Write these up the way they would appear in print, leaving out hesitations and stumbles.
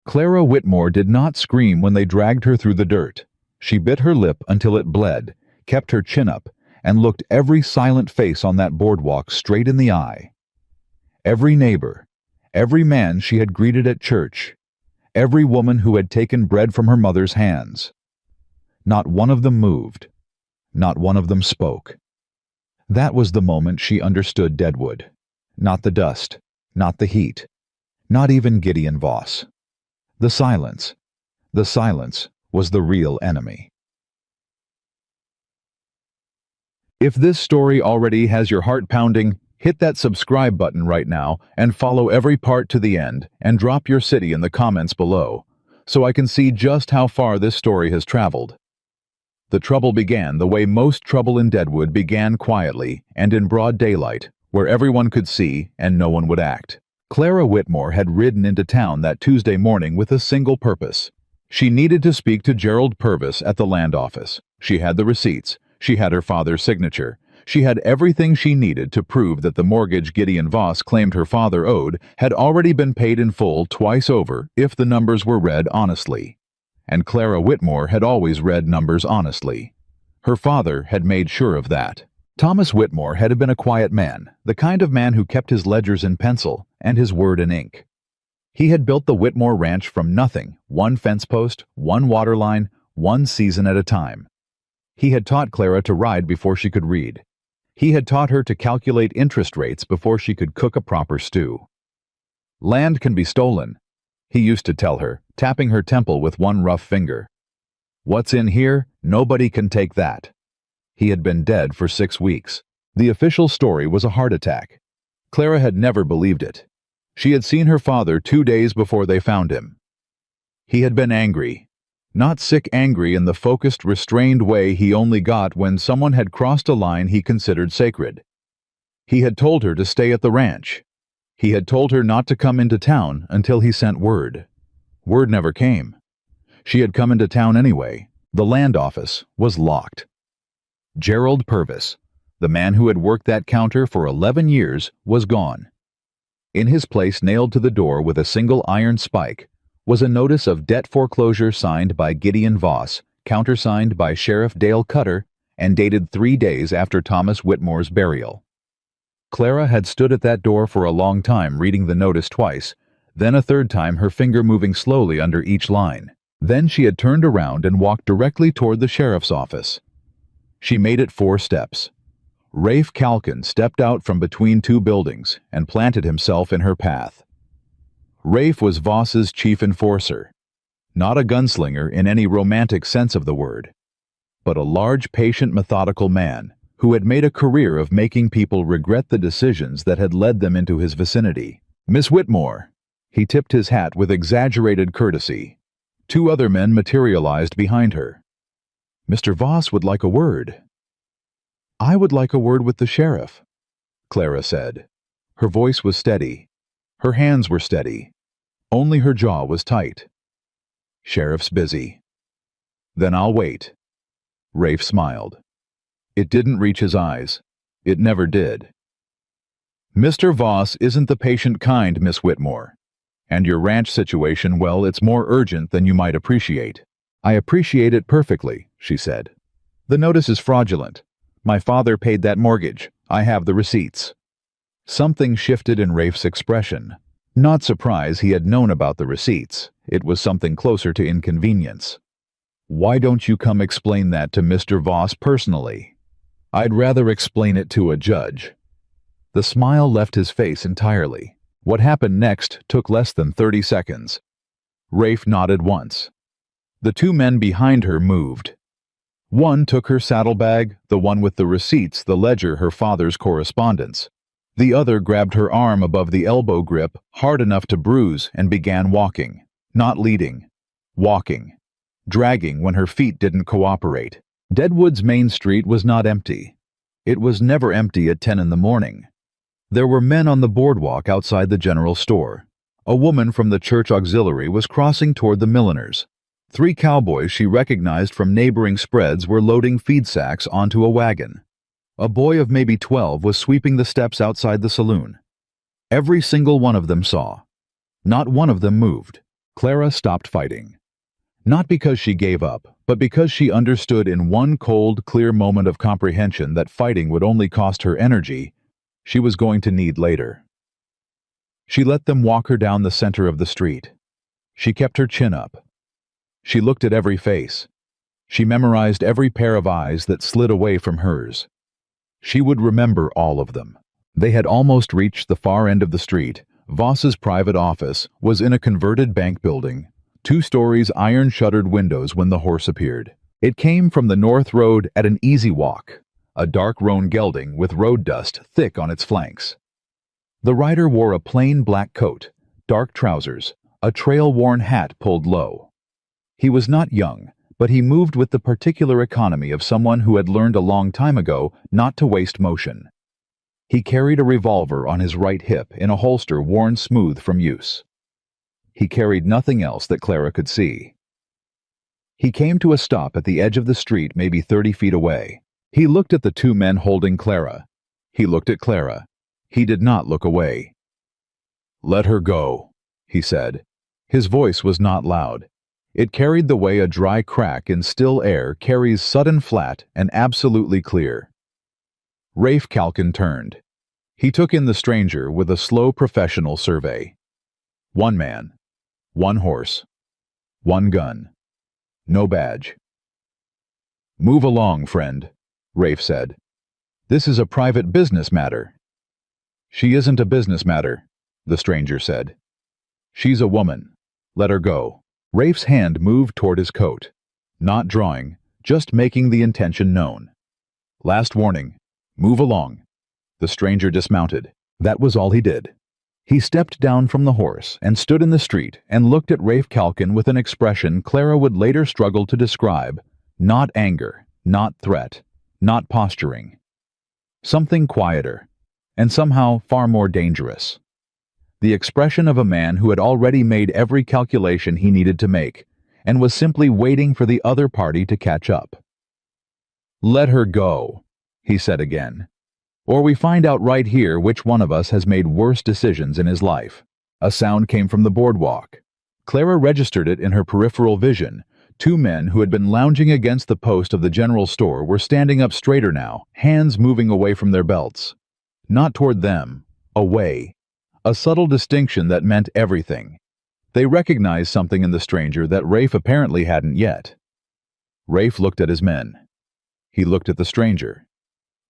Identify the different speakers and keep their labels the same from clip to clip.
Speaker 1: Clara Whitmore did not scream when they dragged her through the dirt. She bit her lip until it bled, kept her chin up, and looked every silent face on that boardwalk straight in the eye. Every neighbor, every man she had greeted at church, every woman who had taken bread from her mother's hands. Not one of them moved. Not one of them spoke. That was the moment she understood Deadwood. Not the dust, not the heat, not even Gideon Voss. The silence was the real enemy. If this story already has your heart pounding, hit that subscribe button right now and follow every part to the end, and drop your city in the comments below, so I can see just how far this story has traveled. The trouble began the way most trouble in Deadwood began, quietly and in broad daylight, where everyone could see and no one would act. Clara Whitmore had ridden into town that Tuesday morning with a single purpose. She needed to speak to Gerald Purvis at the land office. She had the receipts. She had her father's signature. She had everything she needed to prove that the mortgage Gideon Voss claimed her father owed had already been paid in full twice over if the numbers were read honestly. And Clara Whitmore had always read numbers honestly. Her father had made sure of that. Thomas Whitmore had been a quiet man, the kind of man who kept his ledgers in pencil and his word in ink. He had built the Whitmore ranch from nothing, one fence post, one water line, one season at a time. He had taught Clara to ride before she could read. He had taught her to calculate interest rates before she could cook a proper stew. Land can be stolen, he used to tell her, tapping her temple with one rough finger. What's in here, nobody can take that. He had been dead for 6 weeks. The official story was a heart attack. Clara had never believed it. She had seen her father 2 days before they found him. He had been angry. Not sick angry in the focused, restrained way he only got when someone had crossed a line he considered sacred. He had told her to stay at the ranch. He had told her not to come into town until he sent word. Word never came. She had come into town anyway. The land office was locked. Gerald Purvis, the man who had worked that counter for 11 years, was gone. In his place, nailed to the door with a single iron spike, was a notice of debt foreclosure signed by Gideon Voss, countersigned by Sheriff Dale Cutter, and dated 3 days after Thomas Whitmore's burial. Clara had stood at that door for a long time, reading the notice twice, then a third time, her finger moving slowly under each line. Then she had turned around and walked directly toward the sheriff's office. She made it 4 steps. Rafe Calkin stepped out from between 2 buildings and planted himself in her path. Rafe was Voss's chief enforcer, not a gunslinger in any romantic sense of the word, but a large, patient, methodical man who had made a career of making people regret the decisions that had led them into his vicinity. Miss Whitmore. He tipped his hat with exaggerated courtesy. 2 other men materialized behind her. Mr. Voss would like a word. I would like a word with the sheriff, Clara said. Her voice was steady. Her hands were steady. Only her jaw was tight. Sheriff's busy. Then I'll wait. Rafe smiled. It didn't reach his eyes. It never did. Mr. Voss isn't the patient kind, Miss Whitmore. And your ranch situation, well, it's more urgent than you might appreciate. I appreciate it perfectly, she said. The notice is fraudulent. My father paid that mortgage. I have the receipts. Something shifted in Rafe's expression. Not surprise he had known about the receipts. It was something closer to inconvenience. Why don't you come explain that to Mr. Voss personally? I'd rather explain it to a judge. The smile left his face entirely. What happened next took less than 30 seconds. Rafe nodded once. The 2 men behind her moved. One took her saddlebag, the one with the receipts, the ledger, her father's correspondence. The other grabbed her arm above the elbow grip, hard enough to bruise, and began walking. Not leading. Walking. Dragging when her feet didn't cooperate. Deadwood's main street was not empty. It was never empty at 10 in the morning. There were men on the boardwalk outside the general store. A woman from the church auxiliary was crossing toward the milliners. 3 cowboys she recognized from neighboring spreads were loading feed sacks onto a wagon. A boy of maybe 12 was sweeping the steps outside the saloon. Every single one of them saw. Not one of them moved. Clara stopped fighting. Not because she gave up, but because she understood in one cold, clear moment of comprehension that fighting would only cost her energy she was going to need later. She let them walk her down the center of the street. She kept her chin up. She looked at every face. She memorized every pair of eyes that slid away from hers. She would remember all of them. They had almost reached the far end of the street. Voss's private office was in a converted bank building, 2 stories, iron-shuttered windows when the horse appeared. It came from the north road at an easy walk, a dark roan gelding with road dust thick on its flanks. The rider wore a plain black coat, dark trousers, a trail-worn hat pulled low. He was not young, but he moved with the particular economy of someone who had learned a long time ago not to waste motion. He carried a revolver on his right hip in a holster worn smooth from use. He carried nothing else that Clara could see. He came to a stop at the edge of the street, maybe 30 feet away. He looked at the 2 men holding Clara. He looked at Clara. He did not look away. "Let her go," he said. His voice was not loud. It carried the way a dry crack in still air carries sudden flat and absolutely clear. Rafe Calkin turned. He took in the stranger with a slow professional survey. 1 man, 1 horse, 1 gun, no badge. "Move along, friend," Rafe said. "This is a private business matter." "She isn't a business matter," the stranger said. "She's a woman. Let her go." Rafe's hand moved toward his coat, not drawing, just making the intention known. "Last warning. Move along." The stranger dismounted. That was all he did. He stepped down from the horse and stood in the street and looked at Rafe Calkin with an expression Clara would later struggle to describe. Not anger, not threat, not posturing. Something quieter, and somehow far more dangerous. The expression of a man who had already made every calculation he needed to make, and was simply waiting for the other party to catch up. "Let her go," he said again. "Or we find out right here which one of us has made worse decisions in his life." A sound came from the boardwalk. Clara registered it in her peripheral vision. 2 men who had been lounging against the post of the general store were standing up straighter now, hands moving away from their belts. Not toward them, away. A subtle distinction that meant everything. They recognized something in the stranger that Rafe apparently hadn't yet. Rafe looked at his men. He looked at the stranger.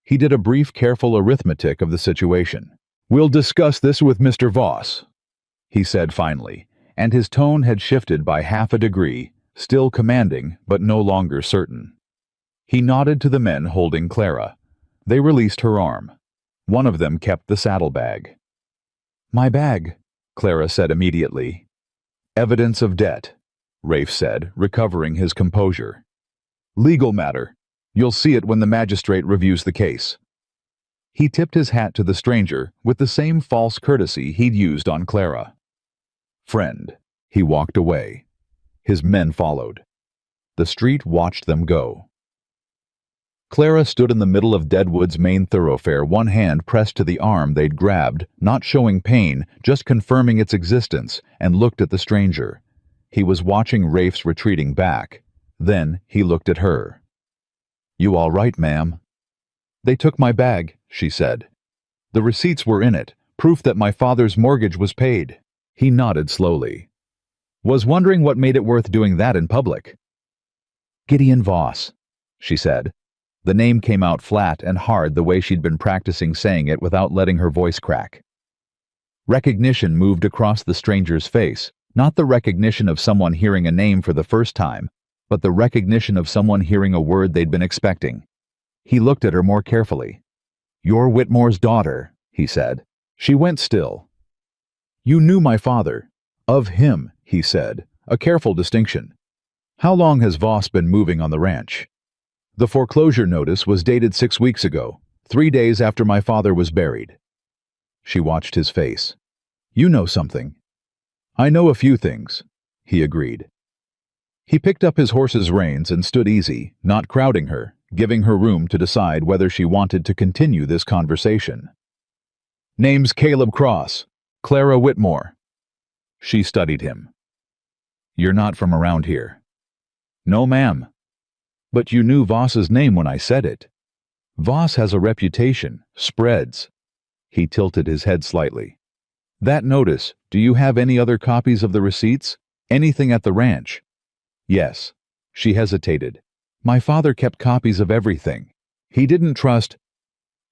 Speaker 1: He did a brief, careful arithmetic of the situation. "We'll discuss this with Mr. Voss," he said finally, and his tone had shifted by half a degree, still commanding but no longer certain. He nodded to the men holding Clara. They released her arm. One of them kept the saddlebag. "My bag," Clara said immediately. "Evidence of debt," Rafe said, recovering his composure. "Legal matter. You'll see it when the magistrate reviews the case." He tipped his hat to the stranger with the same false courtesy he'd used on Clara. "Friend." He walked away. His men followed. The street watched them go. Clara stood in the middle of Deadwood's main thoroughfare, one hand pressed to the arm they'd grabbed, not showing pain, just confirming its existence, and looked at the stranger. He was watching Rafe's retreating back. Then he looked at her. "You all right, ma'am?" "They took my bag," she said. "The receipts were in it, proof that my father's mortgage was paid." He nodded slowly. "Was wondering what made it worth doing that in public." "Gideon Voss," she said. The name came out flat and hard the way she'd been practicing saying it without letting her voice crack. Recognition moved across the stranger's face, not the recognition of someone hearing a name for the first time, but the recognition of someone hearing a word they'd been expecting. He looked at her more carefully. "You're Whitmore's daughter," he said. She went still. "You knew my father." "Of him," he said, a careful distinction. "How long has Voss been moving on the ranch?" "The foreclosure notice was dated 6 weeks ago, 3 days after my father was buried." She watched his face. "You know something." "I know a few things," he agreed. He picked up his horse's reins and stood easy, not crowding her, giving her room to decide whether she wanted to continue this conversation. "Name's Caleb Cross. Clara Whitmore." She studied him. "You're not from around here." "No, ma'am." "But you knew Voss's name when I said it." "Voss has a reputation, spreads." He tilted his head slightly. "That notice, do you have any other copies of the receipts? Anything at the ranch?" "Yes." She hesitated. "My father kept copies of everything. He didn't trust—"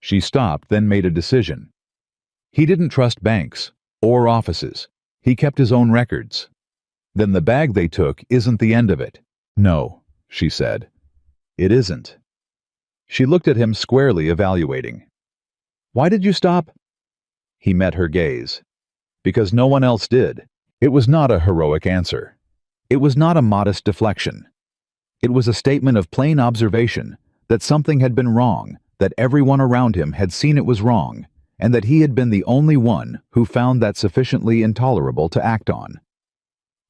Speaker 1: She stopped, then made a decision. "He didn't trust banks or offices. He kept his own records." "Then the bag they took isn't the end of it." "No," she said. "It isn't." She looked at him squarely, evaluating. "Why did you stop?" He met her gaze. "Because no one else did." It was not a heroic answer. It was not a modest deflection. It was a statement of plain observation that something had been wrong, that everyone around him had seen it was wrong, and that he had been the only one who found that sufficiently intolerable to act on.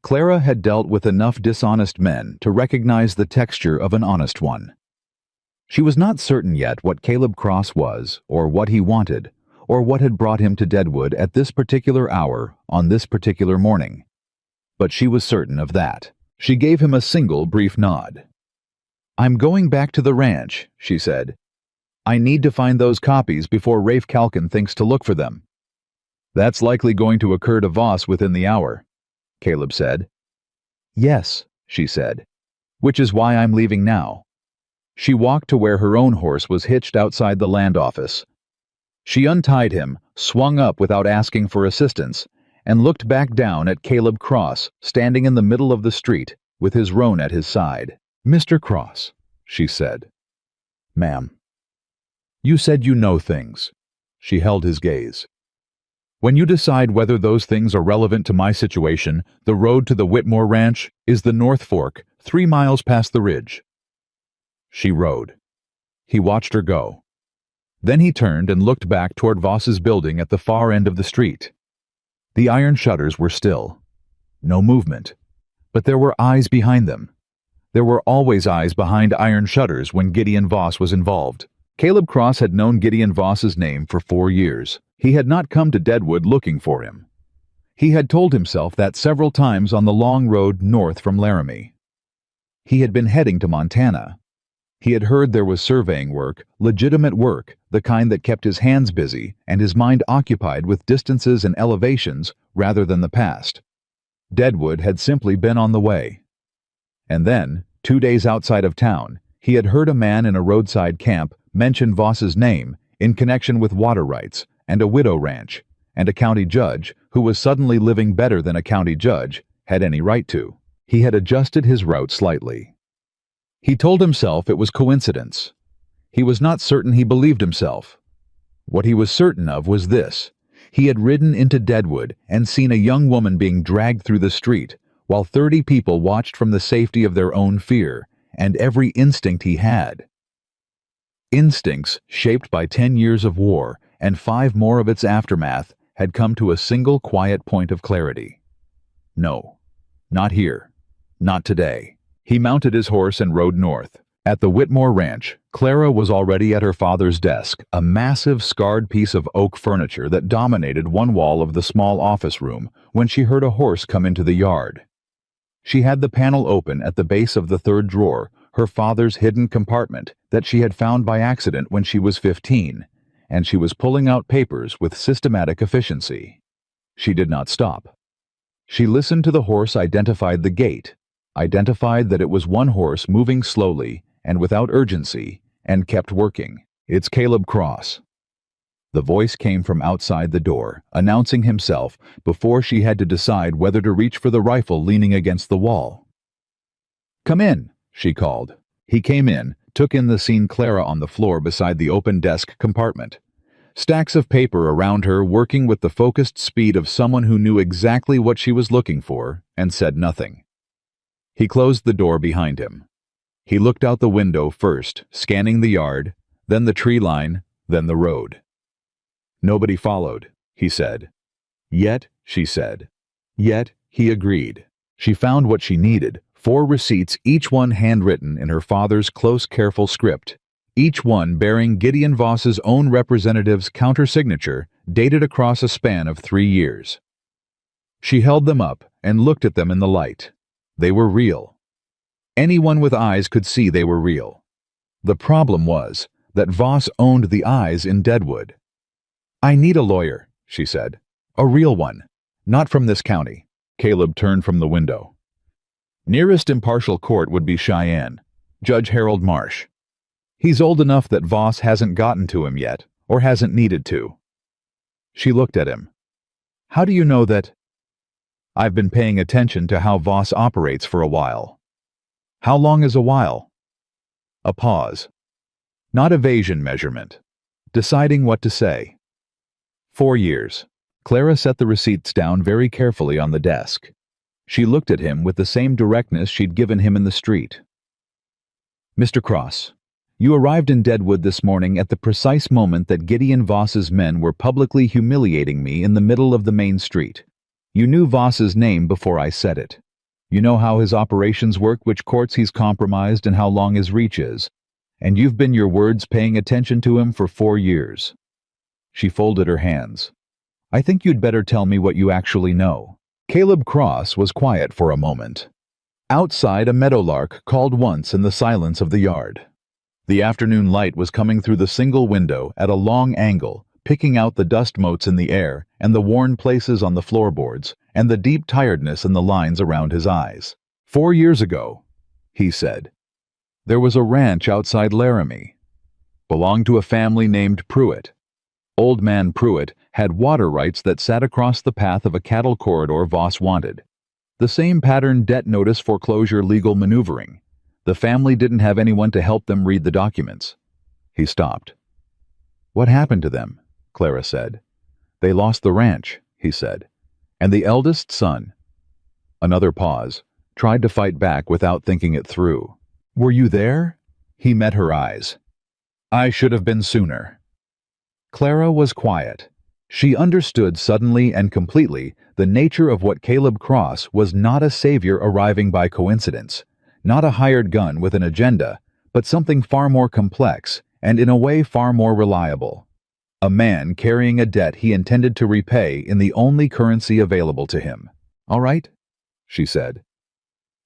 Speaker 1: Clara had dealt with enough dishonest men to recognize the texture of an honest one. She was not certain yet what Caleb Cross was, or what he wanted, or what had brought him to Deadwood at this particular hour on this particular morning. But she was certain of that. She gave him a single brief nod. "I'm going back to the ranch," she said. "I need to find those copies before Rafe Calkin thinks to look for them." "That's likely going to occur to Voss within the hour," Caleb said. "Yes," she said, "which is why I'm leaving now." She walked to where her own horse was hitched outside the land office. She untied him, swung up without asking for assistance, and looked back down at Caleb Cross, standing in the middle of the street, with his roan at his side. "Mr. Cross," she said. "Ma'am." "You said you know things." She held his gaze. "When you decide whether those things are relevant to my situation, the road to the Whitmore Ranch is the North Fork, 3 miles past the ridge." She rode. He watched her go. Then he turned and looked back toward Voss's building at the far end of the street. The iron shutters were still. No movement. But there were eyes behind them. There were always eyes behind iron shutters when Gideon Voss was involved. Caleb Cross had known Gideon Voss's name for 4 years. He had not come to Deadwood looking for him. He had told himself that several times on the long road north from Laramie. He had been heading to Montana. He had heard there was surveying work, legitimate work, the kind that kept his hands busy and his mind occupied with distances and elevations rather than the past. Deadwood had simply been on the way. And then, 2 days outside of town, he had heard a man in a roadside camp mention Voss's name in connection with water rights and a widow ranch, and a county judge, who was suddenly living better than a county judge had any right to. He had adjusted his route slightly. He told himself it was coincidence. He was not certain he believed himself. What he was certain of was this: he had ridden into Deadwood and seen a young woman being dragged through the street, while 30 people watched from the safety of their own fear, and every instinct he had. Instincts shaped by 10 years of war and 5 more of its aftermath had come to a single quiet point of clarity. No, not here, not today. He mounted his horse and rode north. At the Whitmore Ranch, Clara was already at her father's desk, a massive scarred piece of oak furniture that dominated one wall of the small office room, when she heard a horse come into the yard. She had the panel open at the base of the 3rd drawer, her father's hidden compartment that she had found by accident when she was 15, and she was pulling out papers with systematic efficiency. She did not stop. She listened to the horse, identified the gait, identified that it was one horse moving slowly and without urgency, and kept working. "It's Caleb Cross." The voice came from outside the door, announcing himself before she had to decide whether to reach for the rifle leaning against the wall. "Come in," she called. He came in, took in the scene: Clara on the floor beside the open desk compartment. Stacks of paper around her, working with the focused speed of someone who knew exactly what she was looking for, and said nothing. He closed the door behind him. He looked out the window first, scanning the yard, then the tree line, then the road. Nobody followed, he said. Yet, she said. Yet, he agreed. She found what she needed: 4 receipts, each one handwritten in her father's close, careful script, each one bearing Gideon Voss's own representative's counter-signature, dated across a span of 3 years. She held them up and looked at them in the light. They were real. Anyone with eyes could see they were real. The problem was that Voss owned the eyes in Deadwood. "I need a lawyer," she said. "A real one. Not from this county." Caleb turned from the window. Nearest impartial court would be Cheyenne, Judge Harold Marsh. He's old enough that Voss hasn't gotten to him yet, or hasn't needed to. She looked at him. "How do you know that?" "I've been paying attention to how Voss operates for a while." "How long is a while?" A pause. Not evasion measurement. Deciding what to say. 4 years. Clara set the receipts down very carefully on the desk. She looked at him with the same directness she'd given him in the street. "Mr. Cross, you arrived in Deadwood this morning at the precise moment that Gideon Voss's men were publicly humiliating me in the middle of the main street. You knew Voss's name before I said it. You know how his operations work, which courts he's compromised, and how long his reach is. And you've been your words paying attention to him for 4 years. She folded her hands. "I think you'd better tell me what you actually know." Caleb Cross was quiet for a moment. Outside, a meadowlark called once in the silence of the yard. The afternoon light was coming through the single window at a long angle, picking out the dust motes in the air and the worn places on the floorboards and the deep tiredness in the lines around his eyes. 4 years ago, he said, there was a ranch outside Laramie. Belonged to a family named Pruitt. Old Man Pruitt had water rights that sat across the path of a cattle corridor Voss wanted. The same pattern debt notice foreclosure legal maneuvering. The family didn't have anyone to help them read the documents. He stopped. "What happened to them?" Clara said. "They lost the ranch," he said. "And the eldest son." Another pause. Tried to fight back without thinking it through. "Were you there?" He met her eyes. "I should have been sooner." Clara was quiet. She understood suddenly and completely the nature of what Caleb Cross was. Not a savior arriving by coincidence, not a hired gun with an agenda, but something far more complex and in a way far more reliable. A man carrying a debt he intended to repay in the only currency available to him. "All right," she said.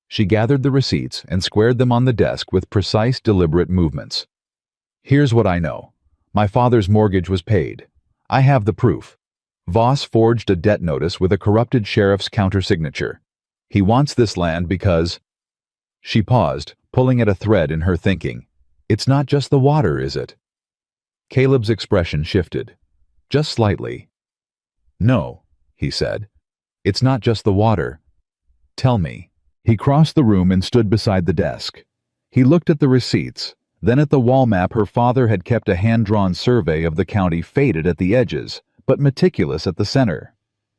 Speaker 1: She gathered the receipts and squared them on the desk with precise, deliberate movements. "Here's what I know. My father's mortgage was paid. I have the proof. Voss forged a debt notice with a corrupted sheriff's countersignature. He wants this land because—" She paused, pulling at a thread in her thinking. "It's not just the water, is it?" Caleb's expression shifted. Just slightly. "No," he said. "It's not just the water. Tell me." He crossed the room and stood beside the desk. He looked at the receipts, then at the wall map her father had kept, a hand-drawn survey of the county faded at the edges, but meticulous at the center.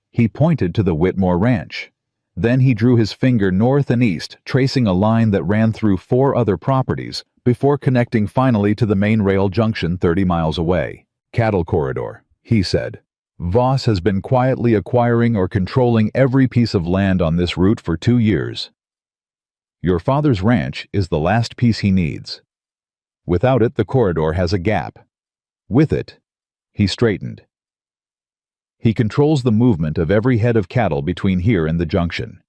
Speaker 1: He pointed to the Whitmore Ranch. Then he drew his finger north and east, tracing a line that ran through 4 other properties before connecting finally to the main rail junction 30 miles away. "Cattle corridor," he said. "Voss has been quietly acquiring or controlling every piece of land on this route for 2 years. Your father's ranch is the last piece he needs. Without it, the corridor has a gap. With it," he straightened. "He controls the movement of every head of cattle between here and the junction.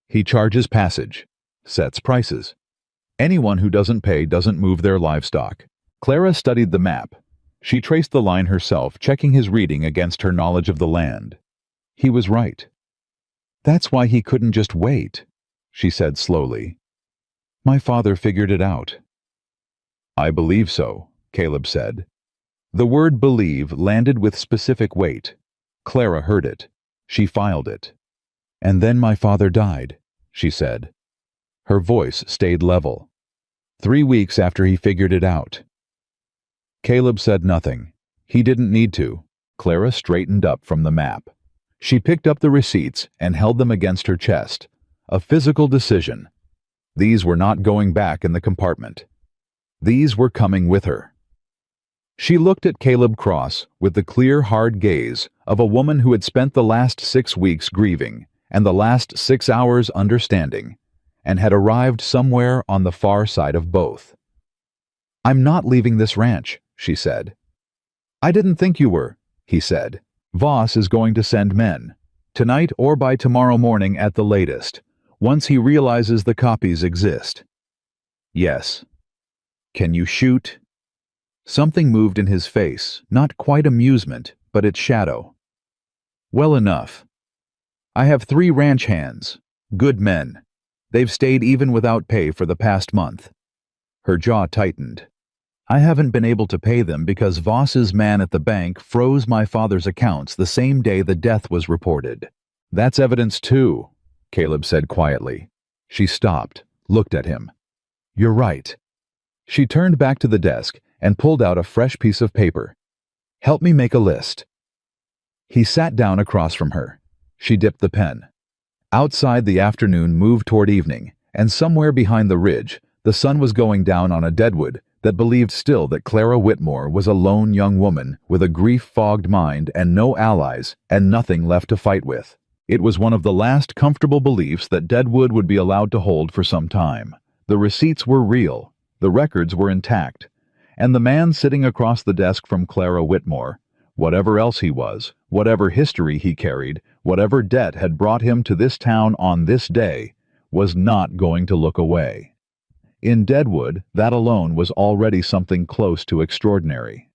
Speaker 1: He charges passage, sets prices. Anyone who doesn't pay doesn't move their livestock." Clara studied the map. She traced the line herself, checking his reading against her knowledge of the land. He was right. "That's why he couldn't just wait," she said slowly. "My father figured it out." "I believe so," Caleb said. The word believe landed with specific weight. Clara heard it. She filed it. "And then my father died," she said. Her voice stayed level. 3 weeks after he figured it out. Caleb said nothing. He didn't need to. Clara straightened up from the map. She picked up the receipts and held them against her chest. A physical decision. These were not going back in the compartment. These were coming with her. She looked at Caleb Cross with the clear, hard gaze of a woman who had spent the last 6 weeks grieving and the last 6 hours understanding, and had arrived somewhere on the far side of both. "I'm not leaving this ranch," she said. "I didn't think you were," he said. "Voss is going to send men. Tonight or by tomorrow morning at the latest. once he realizes the copies exist. Yes. Can you shoot? Something moved in his face, not quite amusement, but its shadow. Well enough. I have 3 ranch hands, good men. They've stayed even without pay for the past month. Her jaw tightened. I haven't been able to pay them because Voss's man at the bank froze my father's accounts the same day the death was reported. That's evidence too, Caleb said quietly. She stopped, looked at him. You're right. She turned back to the desk and pulled out a fresh piece of paper. Help me make a list. He sat down across from her. She dipped the pen. Outside, the afternoon moved toward evening, and somewhere behind the ridge, the sun was going down on a Deadwood that believed still that Clara Whitmore was a lone young woman with a grief-fogged mind and no allies and nothing left to fight with. It was one of the last comfortable beliefs that Deadwood would be allowed to hold for some time. The receipts were real, the records were intact, and the man sitting across the desk from Clara Whitmore, whatever else he was, whatever history he carried, whatever debt had brought him to this town on this day, was not going to look away. In Deadwood, that alone was already something close to extraordinary.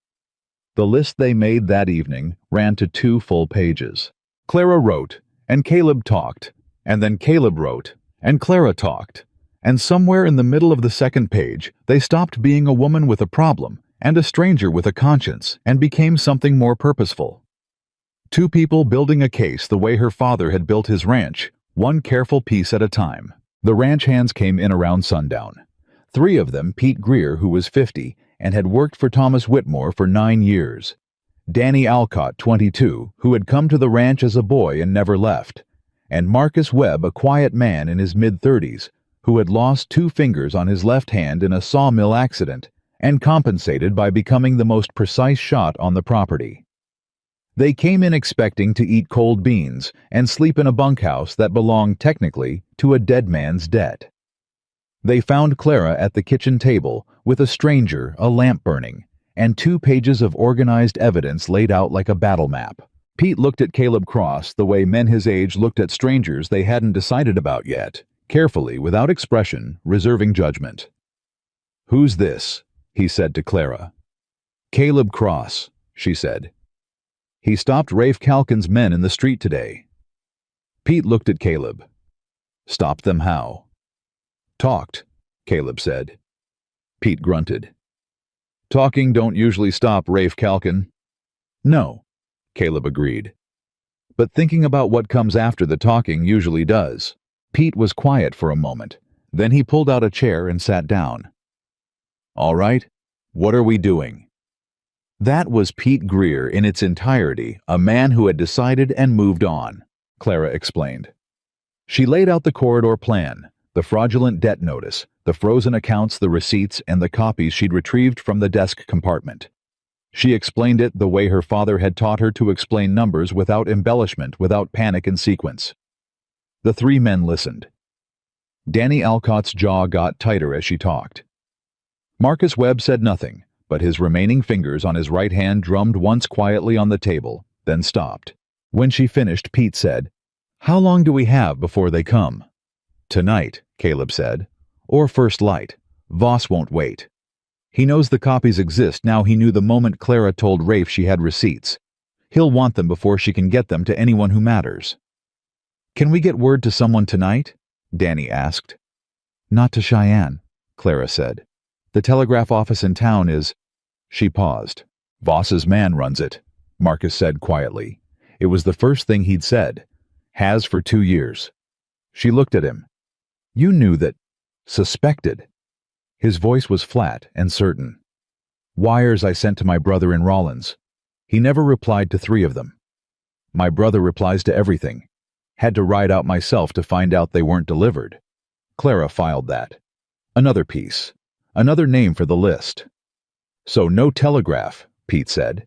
Speaker 1: The list they made that evening ran to 2 full pages. Clara wrote, and Caleb talked, and then Caleb wrote, and Clara talked, and somewhere in the middle of the second page, they stopped being a woman with a problem and a stranger with a conscience and became something more purposeful. 2 people building a case the way her father had built his ranch, one careful piece at a time. The ranch hands came in around sundown. 3 of them, Pete Greer, who was 50, and had worked for Thomas Whitmore for 9 years. Danny Alcott, 22, who had come to the ranch as a boy and never left. And Marcus Webb, a quiet man in his mid-30s, who had lost 2 fingers on his left hand in a sawmill accident and compensated by becoming the most precise shot on the property. They came in expecting to eat cold beans and sleep in a bunkhouse that belonged technically to a dead man's debt. They found Clara at the kitchen table with a stranger, a lamp burning, and 2 pages of organized evidence laid out like a battle map. Pete looked at Caleb Cross the way men his age looked at strangers they hadn't decided about yet, carefully, without expression, reserving judgment. "Who's this?" he said to Clara. "Caleb Cross," she said. "He stopped Rafe Calkin's men in the street today." Pete looked at Caleb. "Stopped them how?" "Talked," Caleb said. Pete grunted. "Talking don't usually stop Rafe Calkin." "No," Caleb agreed. "But thinking about what comes after the talking usually does." Pete was quiet for a moment. Then he pulled out a chair and sat down. "All right, what are we doing?" That was Pete Greer in its entirety, a man who had decided and moved on, Clara explained. She laid out the corridor plan, the fraudulent debt notice, the frozen accounts, the receipts, and the copies she'd retrieved from the desk compartment. She explained it the way her father had taught her to explain numbers, without embellishment, without panic and sequence. The 3 men listened. Danny Alcott's jaw got tighter as she talked. Marcus Webb said nothing, but his remaining fingers on his right hand drummed once quietly on the table, then stopped. When she finished, Pete said, "How long do we have before they come?" "Tonight," Caleb said. "Or first light. Voss won't wait. He knows the copies exist now. He knew the moment Clara told Rafe she had receipts. He'll want them before she can get them to anyone who matters." "Can we get word to someone tonight?" Danny asked. "Not to Cheyenne," Clara said. "The telegraph office in town is—" She paused. "Voss's man runs it," Marcus said quietly. It was the first thing he'd said. "Has for 2 years." She looked at him. "You knew that—" "Suspected." His voice was flat and certain. "Wires I sent to my brother in Rollins. He never replied to 3 of them. My brother replies to everything. Had to ride out myself to find out they weren't delivered." Clara filed that. Another piece. Another name for the list. "So no telegraph," Pete said.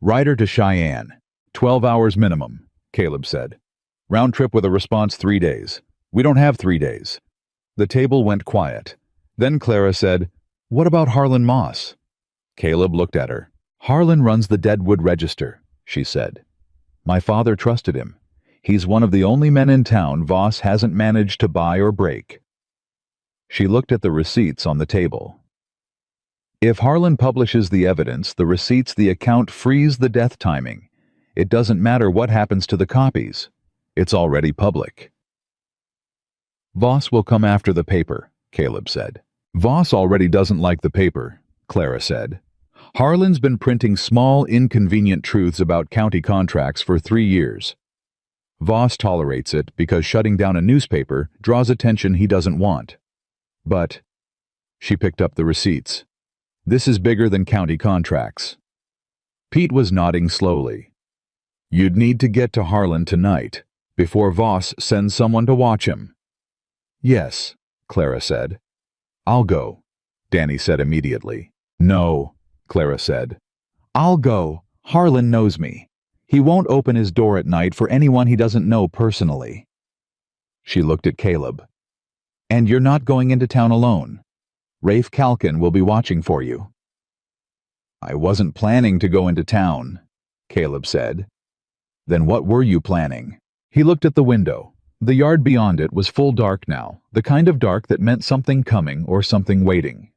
Speaker 1: "Rider to Cheyenne. 12 hours minimum," Caleb said. "Round trip with a response 3 days. We don't have 3 days." The table went quiet. Then Clara said, "What about Harlan Moss?" Caleb looked at her. "Harlan runs the Deadwood Register," she said. "My father trusted him. He's one of the only men in town Voss hasn't managed to buy or break. She looked at the receipts on the table. If Harlan publishes the evidence, the receipts, the account frees the death timing. It doesn't matter what happens to the copies. It's already public. Voss will come after the paper, Caleb said. Voss already doesn't like the paper, Clara said. Harlan's been printing small, inconvenient truths about county contracts for 3 years. Voss tolerates it because shutting down a newspaper draws attention he doesn't want. But she picked up the receipts. This is bigger than county contracts. Pete was nodding slowly. You'd need to get to Harlan tonight, before Voss sends someone to watch him. Yes, Clara said. I'll go, Danny said immediately. No, Clara said. I'll go. Harlan knows me. He won't open his door at night for anyone he doesn't know personally. She looked at Caleb. And you're not going into town alone. Rafe Calkin will be watching for you. I wasn't planning to go into town, Caleb said. Then what were you planning? He looked at the window. The yard beyond it was full dark now, the kind of dark that meant something coming or something waiting.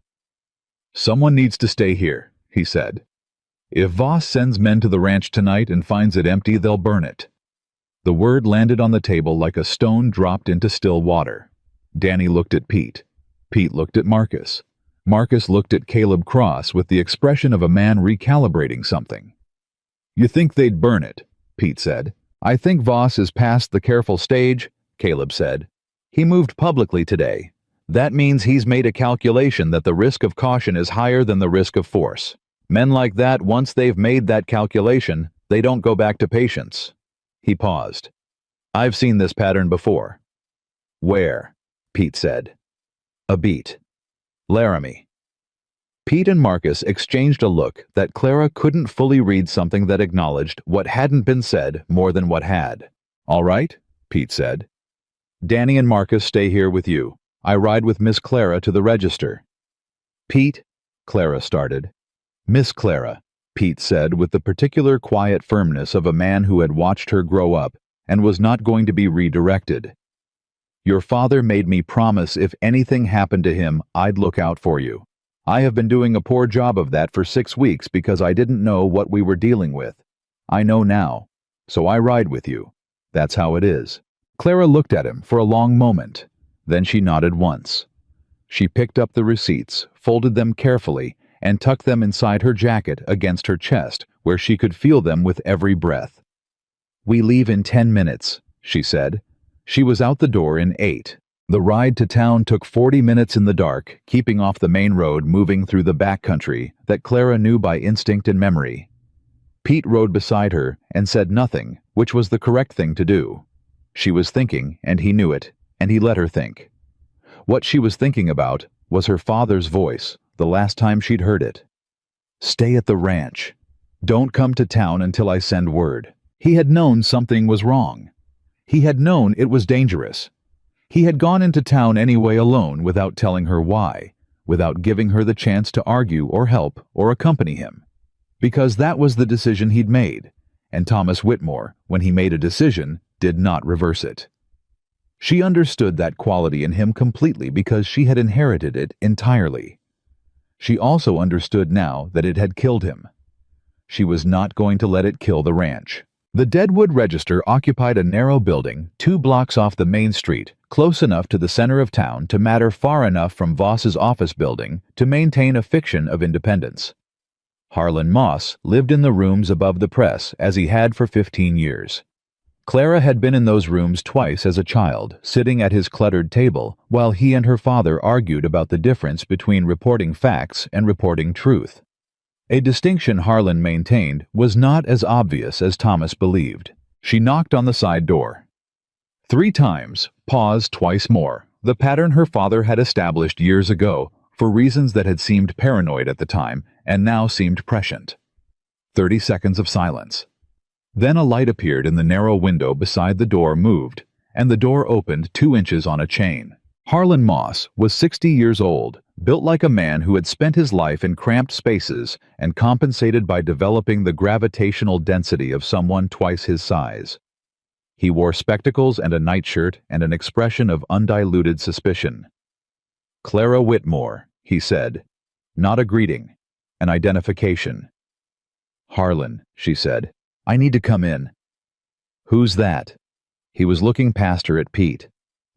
Speaker 1: Someone needs to stay here, he said. If Voss sends men to the ranch tonight and finds it empty, they'll burn it. The word landed on the table like a stone dropped into still water. Danny looked at Pete. Pete looked at Marcus. Marcus looked at Caleb Cross with the expression of a man recalibrating something. You think they'd burn it, Pete said. I think Voss is past the careful stage, Caleb said. He moved publicly today. That means he's made a calculation that the risk of caution is higher than the risk of force. Men like that, once they've made that calculation, they don't go back to patience. He paused. I've seen this pattern before. Where? Pete said. A beat. Laramie. Pete and Marcus exchanged a look that Clara couldn't fully read, something that acknowledged what hadn't been said more than what had. All right, Pete said. Danny and Marcus stay here with you. I ride with Miss Clara to the register. Pete, Clara started. Miss Clara, Pete said with the particular quiet firmness of a man who had watched her grow up and was not going to be redirected. Your father made me promise if anything happened to him, I'd look out for you. I have been doing a poor job of that for 6 weeks because I didn't know what we were dealing with. I know now, so I ride with you. That's how it is. Clara looked at him for a long moment. Then she nodded once. She picked up the receipts, folded them carefully, and tucked them inside her jacket against her chest, where she could feel them with every breath. We leave in 10 minutes, she said. She was out the door in 8. The ride to town took 40 minutes in the dark, keeping off the main road, moving through the back country that Clara knew by instinct and memory. Pete rode beside her and said nothing, which was the correct thing to do. She was thinking, and he knew it, and he let her think. What she was thinking about was her father's voice, the last time she'd heard it. Stay at the ranch. Don't come to town until I send word. He had known something was wrong. He had known it was dangerous. He had gone into town anyway alone without telling her why, without giving her the chance to argue or help or accompany him. Because that was the decision he'd made, and Thomas Whitmore, when he made a decision, did not reverse it. She understood that quality in him completely because she had inherited it entirely. She also understood now that it had killed him. She was not going to let it kill the ranch. The Deadwood Register occupied a narrow building 2 blocks off the main street, close enough to the center of town to matter far enough from Voss's office building to maintain a fiction of independence. Harlan Moss lived in the rooms above the press as he had for 15 years. Clara had been in those rooms twice as a child, sitting at his cluttered table while he and her father argued about the difference between reporting facts and reporting truth. A distinction Harlan maintained was not as obvious as Thomas believed. She knocked on the side door. 3 times, paused twice more, the pattern her father had established years ago for reasons that had seemed paranoid at the time and now seemed prescient. 30 seconds of silence. Then a light appeared in the narrow window beside the door, moved, and the door opened 2 inches on a chain. Harlan Moss was 60 years old, built like a man who had spent his life in cramped spaces and compensated by developing the gravitational density of someone twice his size. He wore spectacles and a nightshirt and an expression of undiluted suspicion. "Clara Whitmore," he said. Not a greeting, an identification. "Harlan," she said. "I need to come in." "Who's that?" He was looking past her at Pete.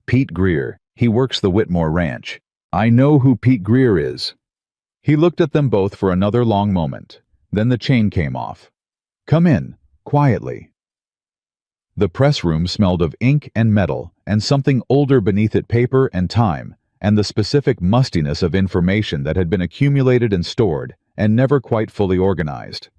Speaker 1: "Pete Greer. He works the Whitmore ranch." "I know who Pete Greer is." He looked at them both for another long moment. Then the chain came off. "Come in, quietly." The press room smelled of ink and metal, and something older beneath it, paper and time, and the specific mustiness of information that had been accumulated and stored, and never quite fully organized.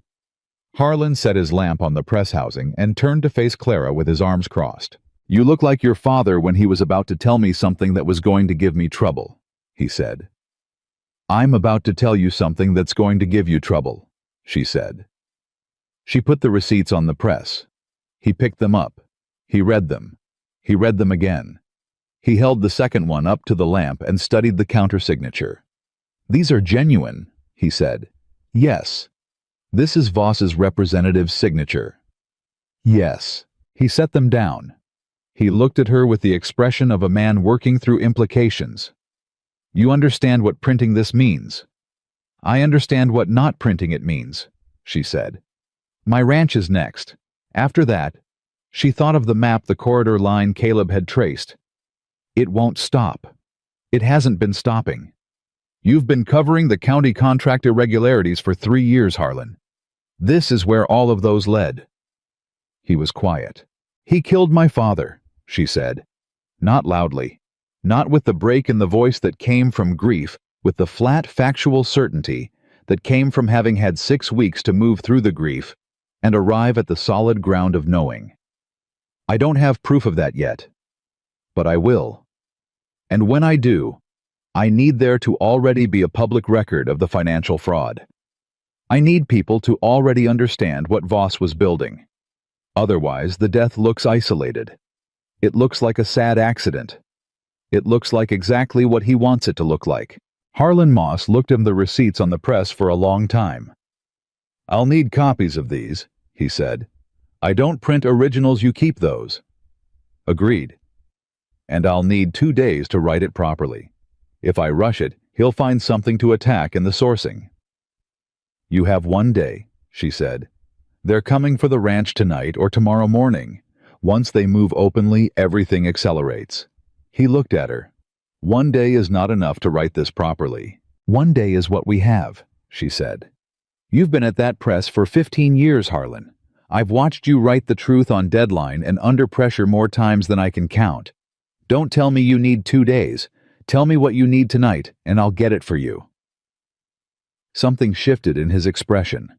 Speaker 1: Harlan set his lamp on the press housing and turned to face Clara with his arms crossed. "You look like your father when he was about to tell me something that was going to give me trouble," he said. "I'm about to tell you something that's going to give you trouble," she said. She put the receipts on the press. He picked them up. He read them. He read them again. He held the second one up to the lamp and studied the countersignature. "These are genuine," he said. "Yes. This is Voss's representative's signature." "Yes." He set them down. He looked at her with the expression of a man working through implications. "You understand what printing this means?" "I understand what not printing it means," she said. "My ranch is next. After that," she thought of the map, the corridor line Caleb had traced. "It won't stop. It hasn't been stopping. You've been covering the county contract irregularities for 3 years, Harlan. This is where all of those led." He was quiet. "He killed my father," she said. Not loudly. Not with the break in the voice that came from grief, with the flat, factual certainty that came from having had 6 weeks to move through the grief and arrive at the solid ground of knowing. "I don't have proof of that yet. But I will. And when I do, I need there to already be a public record of the financial fraud. I need people to already understand what Voss was building. Otherwise, the death looks isolated. It looks like a sad accident. It looks like exactly what he wants it to look like." Harlan Moss looked at the receipts on the press for a long time. "I'll need copies of these," he said. "I don't print originals, you keep those." "Agreed. And I'll need 2 days to write it properly. If I rush it, he'll find something to attack in the sourcing." "You have 1 day," she said. "They're coming for the ranch tonight or tomorrow morning. Once they move openly, everything accelerates." He looked at her. "1 day is not enough to write this properly." "1 day is what we have," she said. "You've been at that press for 15 years, Harlan. I've watched you write the truth on deadline and under pressure more times than I can count. Don't tell me you need 2 days. Tell me what you need tonight, and I'll get it for you." Something shifted in his expression.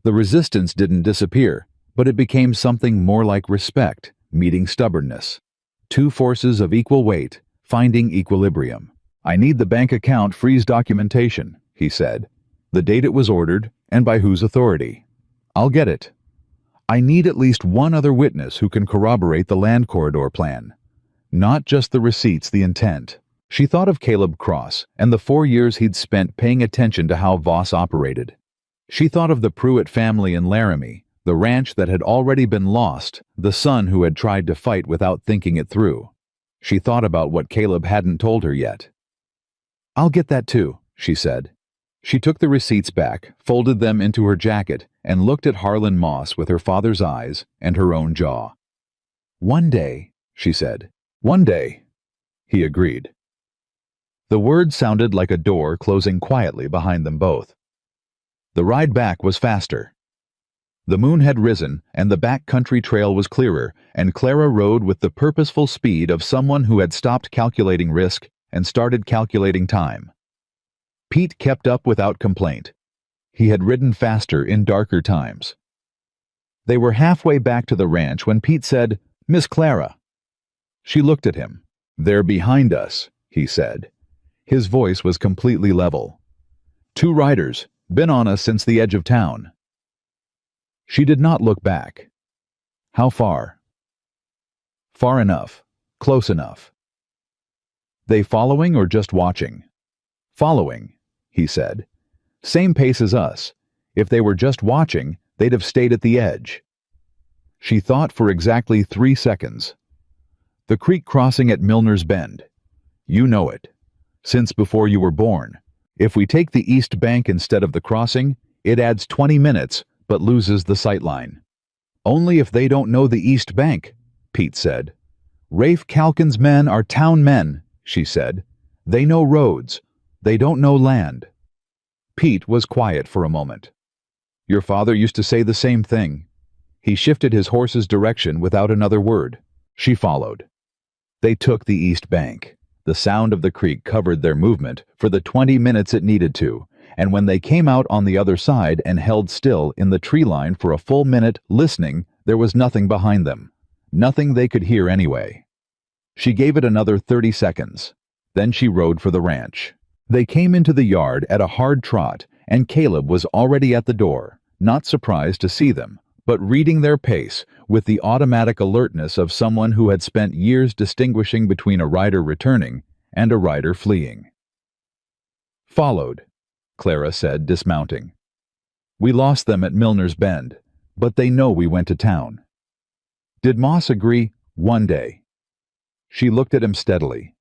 Speaker 1: The resistance didn't disappear, but it became something more like respect, meeting stubbornness. 2 forces of equal weight, finding equilibrium. "I need the bank account freeze documentation," he said. "The date it was ordered, and by whose authority. I'll get it. I need at least 1 other witness who can corroborate the land corridor plan. Not just the receipts, the intent." She thought of Caleb Cross and the 4 years he'd spent paying attention to how Voss operated. She thought of the Pruitt family in Laramie, the ranch that had already been lost, the son who had tried to fight without thinking it through. She thought about what Caleb hadn't told her yet. "I'll get that too," she said. She took the receipts back, folded them into her jacket, and looked at Harlan Moss with her father's eyes and her own jaw. "1 day," she said. "1 day," he agreed. The word sounded like a door closing quietly behind them both. The ride back was faster. The moon had risen, and the back country trail was clearer, and Clara rode with the purposeful speed of someone who had stopped calculating risk and started calculating time. Pete kept up without complaint. He had ridden faster in darker times. They were halfway back to the ranch when Pete said, "Miss Clara." She looked at him. "They're behind us," he said. His voice was completely level. "2 riders, been on us since the edge of town." She did not look back. "How far?" "Far enough. Close enough." "They following or just watching?" "Following," he said. "Same pace as us. If they were just watching, they'd have stayed at the edge." She thought for exactly 3 seconds. The creek crossing at Milner's Bend. You know it. Since before you were born. If we take the east bank instead of the crossing, it adds 20 minutes, but loses the sightline. Only if they don't know the east bank, Pete said. Rafe Calkin's men are town men, she said. They know roads. They don't know land. Pete was quiet for a moment. Your father used to say the same thing. He shifted his horse's direction without another word. She followed. They took the east bank. The sound of the creek covered their movement for the 20 minutes it needed to, and when they came out on the other side and held still in the tree line for a full minute listening, there was nothing behind them. Nothing they could hear anyway. She gave it another 30 seconds. Then she rode for the ranch. They came into the yard at a hard trot, and Caleb was already at the door, not surprised to see them, but reading their pace with the automatic alertness of someone who had spent years distinguishing between a rider returning and a rider fleeing. Followed, Clara said, dismounting. We lost them at Milner's Bend, but they know we went to town. Did Moss agree? One day. She looked at him steadily.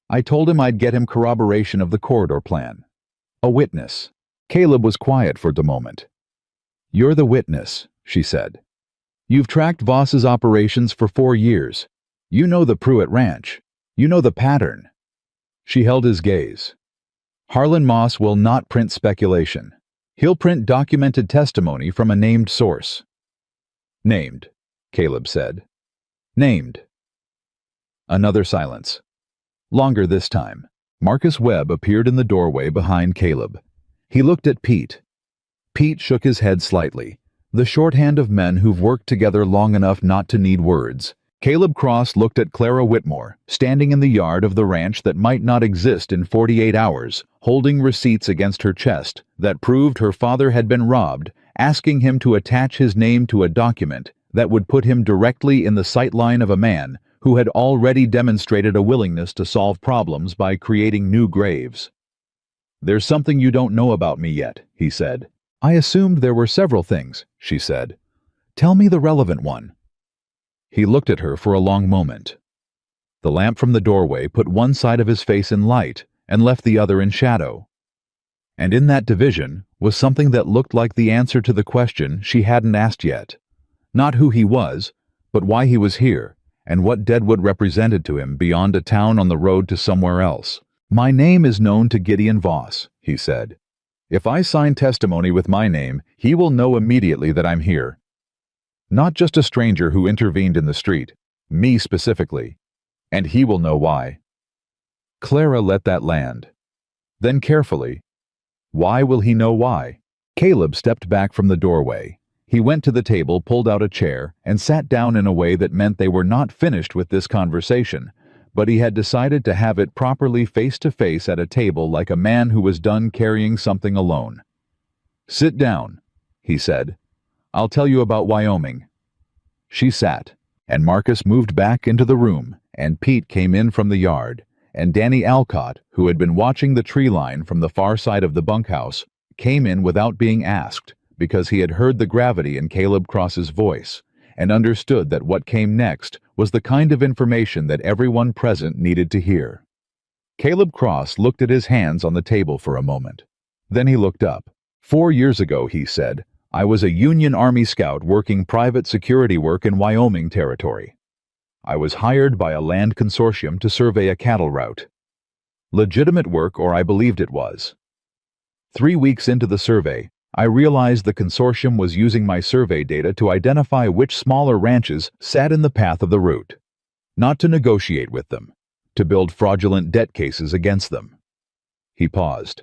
Speaker 1: I told him I'd get him corroboration of the corridor plan. A witness. Caleb was quiet for the moment. You're the witness, she said. You've tracked Voss's operations for 4 years. You know the Pruitt Ranch. You know the pattern. She held his gaze. Harlan Moss will not print speculation. He'll print documented testimony from a named source. Named, Caleb said. Named. Another silence. Longer this time. Marcus Webb appeared in the doorway behind Caleb. He looked at Pete. Pete shook his head slightly, the shorthand of men who've worked together long enough not to need words. Caleb Cross looked at Clara Whitmore, standing in the yard of the ranch that might not exist in 48 hours, holding receipts against her chest that proved her father had been robbed, asking him to attach his name to a document that would put him directly in the sightline of a man who had already demonstrated a willingness to solve problems by creating new graves. There's something you don't know about me yet, he said. I assumed there were several things, she said. Tell me the relevant one. He looked at her for a long moment. The lamp from the doorway put one side of his face in light and left the other in shadow. And in that division was something that looked like the answer to the question she hadn't asked yet. Not who he was, but why he was here, and what Deadwood represented to him beyond a town on the road to somewhere else. My name is known to Gideon Voss, he said. If I sign testimony with my name, he will know immediately that I'm here. Not just a stranger who intervened in the street, me specifically, and he will know why. Clara let that land. Then carefully, why will he know why? Caleb stepped back from the doorway. He went to the table, pulled out a chair, and sat down in a way that meant they were not finished with this conversation, but he had decided to have it properly face-to-face at a table like a man who was done carrying something alone. Sit down, he said. I'll tell you about Wyoming. She sat, and Marcus moved back into the room, and Pete came in from the yard, and Danny Alcott, who had been watching the tree line from the far side of the bunkhouse, came in without being asked, because he had heard the gravity in Caleb Cross's voice, and understood that what came next was the kind of information that everyone present needed to hear. Caleb Cross looked at his hands on the table for a moment. Then he looked up. 4 years ago, he said, I was a Union Army scout working private security work in Wyoming territory. I was hired by a land consortium to survey a cattle route. Legitimate work, or I believed it was. 3 weeks into the survey, I realized the consortium was using my survey data to identify which smaller ranches sat in the path of the route. Not to negotiate with them, to build fraudulent debt cases against them. He paused.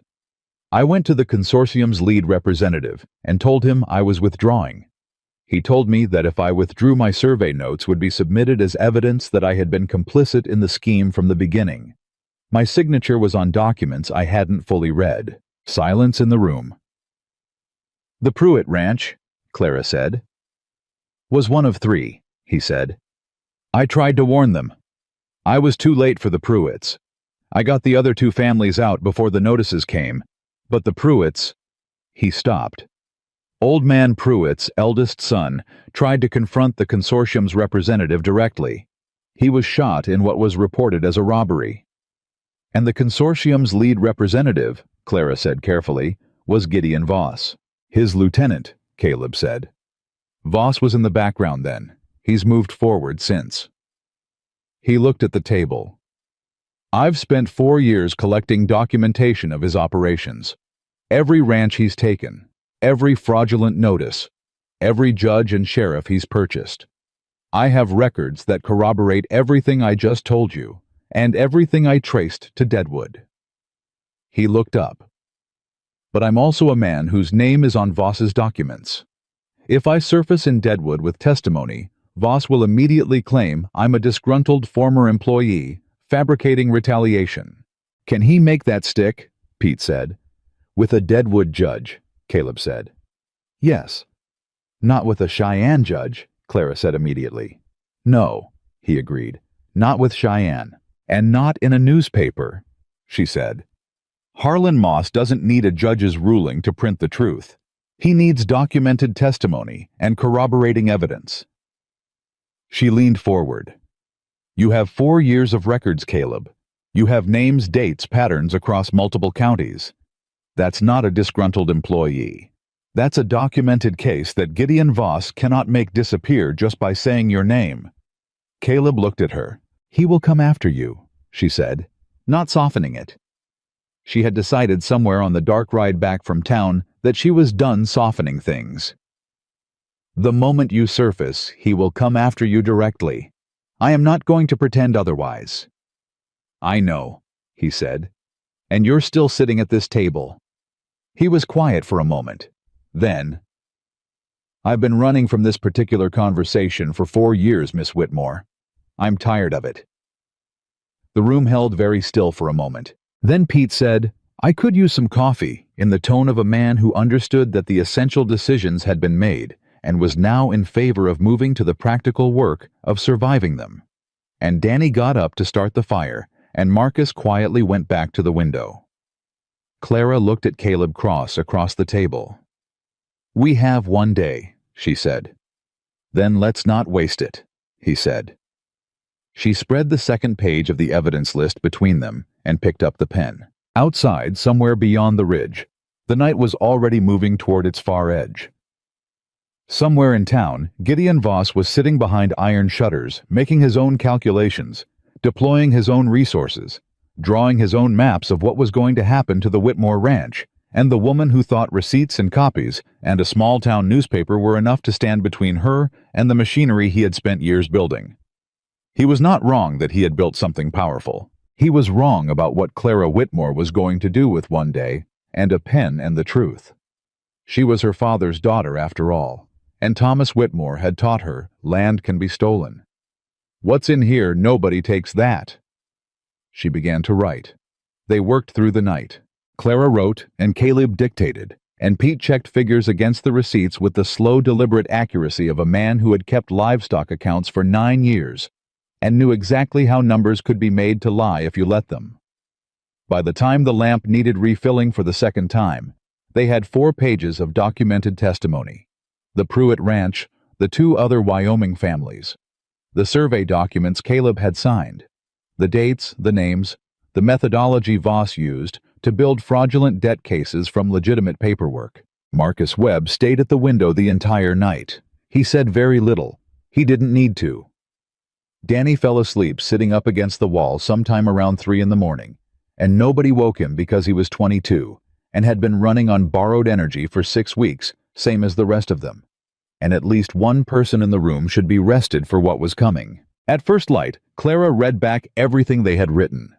Speaker 1: I went to the consortium's lead representative and told him I was withdrawing. He told me that if I withdrew, my survey notes would be submitted as evidence that I had been complicit in the scheme from the beginning. My signature was on documents I hadn't fully read. Silence in the room. The Pruitt Ranch, Clara said. Was one of 3, he said. I tried to warn them. I was too late for the Pruitts. I got the other 2 families out before the notices came, but the Pruitts... He stopped. Old Man Pruitt's eldest son tried to confront the consortium's representative directly. He was shot in what was reported as a robbery. And the consortium's lead representative, Clara said carefully, was Gideon Voss. His lieutenant, Caleb said. Voss was in the background then. He's moved forward since. He looked at the table. I've spent 4 years collecting documentation of his operations. Every ranch he's taken, every fraudulent notice, every judge and sheriff he's purchased. I have records that corroborate everything I just told you, and everything I traced to Deadwood. He looked up. But I'm also a man whose name is on Voss's documents. If I surface in Deadwood with testimony, Voss will immediately claim I'm a disgruntled former employee fabricating retaliation. Can he make that stick? Pete said. With a Deadwood judge, Caleb said. Yes. Not with a Cheyenne judge, Clara said immediately. No, he agreed. Not with Cheyenne. And not in a newspaper, she said. Harlan Moss doesn't need a judge's ruling to print the truth. He needs documented testimony and corroborating evidence. She leaned forward. You have 4 years of records, Caleb. You have names, dates, patterns across multiple counties. That's not a disgruntled employee. That's a documented case that Gideon Voss cannot make disappear just by saying your name. Caleb looked at her. He will come after you, she said, not softening it. She had decided somewhere on the dark ride back from town that she was done softening things. The moment you surface, he will come after you directly. I am not going to pretend otherwise. I know, he said, and you're still sitting at this table. He was quiet for a moment. Then, I've been running from this particular conversation for 4 years, Miss Whitmore. I'm tired of it. The room held very still for a moment. Then Pete said, I could use some coffee, in the tone of a man who understood that the essential decisions had been made and was now in favor of moving to the practical work of surviving them. And Danny got up to start the fire, and Marcus quietly went back to the window. Clara looked at Caleb Cross across the table. We have 1 day, she said. Then let's not waste it, he said. She spread the second page of the evidence list between them and picked up the pen. Outside, somewhere beyond the ridge, the night was already moving toward its far edge. Somewhere in town, Gideon Voss was sitting behind iron shutters, making his own calculations, deploying his own resources, drawing his own maps of what was going to happen to the Whitmore Ranch, and the woman who thought receipts and copies and a small-town newspaper were enough to stand between her and the machinery he had spent years building. He was not wrong that he had built something powerful. He was wrong about what Clara Whitmore was going to do with 1 day, and a pen and the truth. She was her father's daughter after all, and Thomas Whitmore had taught her land can be stolen. What's in here, nobody takes that. She began to write. They worked through the night. Clara wrote and Caleb dictated, and Pete checked figures against the receipts with the slow, deliberate accuracy of a man who had kept livestock accounts for 9 years and knew exactly how numbers could be made to lie if you let them. By the time the lamp needed refilling for the second time, they had 4 pages of documented testimony. The Pruitt Ranch, the 2 other Wyoming families, the survey documents Caleb had signed, the dates, the names, the methodology Voss used to build fraudulent debt cases from legitimate paperwork. Marcus Webb stayed at the window the entire night. He said very little. He didn't need to. Danny fell asleep sitting up against the wall sometime around 3 in the morning, and nobody woke him because he was 22 and had been running on borrowed energy for 6 weeks, same as the rest of them. And at least one person in the room should be rested for what was coming. At first light, Clara read back everything they had written.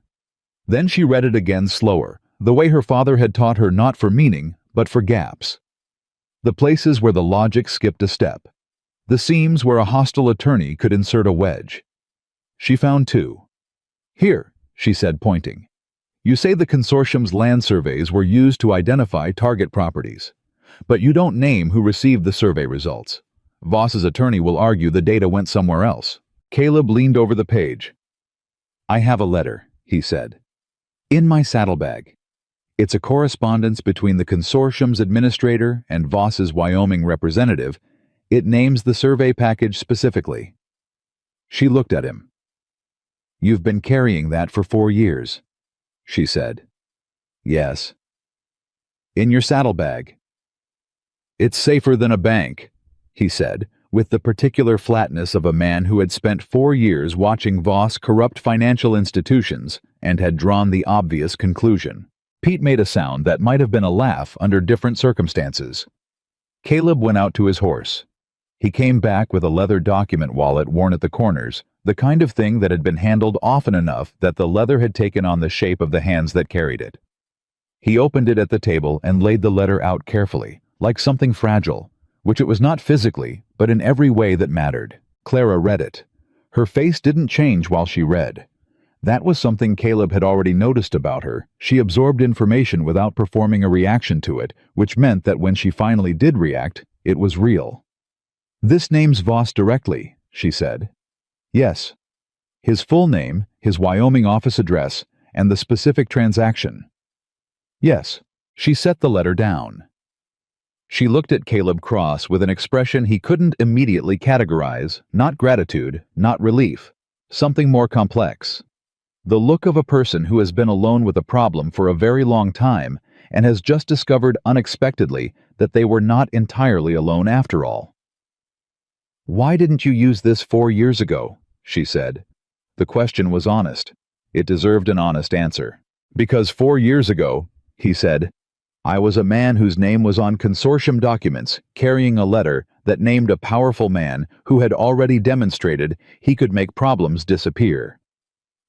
Speaker 1: Then she read it again slower, the way her father had taught her, not for meaning, but for gaps. The places where the logic skipped a step. The seams where a hostile attorney could insert a wedge. She found 2. Here, she said, pointing. You say the consortium's land surveys were used to identify target properties, but you don't name who received the survey results. Voss's attorney will argue the data went somewhere else. Caleb leaned over the page. I have a letter, he said. In my saddlebag. It's a correspondence between the consortium's administrator and Voss's Wyoming representative. It names the survey package specifically. She looked at him. "You've been carrying that for 4 years," she said. "Yes." "In your saddlebag." "It's safer than a bank," he said, with the particular flatness of a man who had spent 4 years watching Voss corrupt financial institutions and had drawn the obvious conclusion. Pete made a sound that might have been a laugh under different circumstances. Caleb went out to his horse. He came back with a leather document wallet worn at the corners, the kind of thing that had been handled often enough that the leather had taken on the shape of the hands that carried it. He opened it at the table and laid the letter out carefully, like something fragile, which it was not physically, but in every way that mattered. Clara read it. Her face didn't change while she read. That was something Caleb had already noticed about her. She absorbed information without performing a reaction to it, which meant that when she finally did react, it was real. "This names Voss directly," she said. "Yes. His full name, his Wyoming office address, and the specific transaction." "Yes." She set the letter down. She looked at Caleb Cross with an expression he couldn't immediately categorize, not gratitude, not relief, something more complex. The look of a person who has been alone with a problem for a very long time and has just discovered unexpectedly that they were not entirely alone after all. "Why didn't you use this 4 years ago?" she said. The question was honest. It deserved an honest answer. "Because 4 years ago," he said, "I was a man whose name was on consortium documents, carrying a letter that named a powerful man who had already demonstrated he could make problems disappear.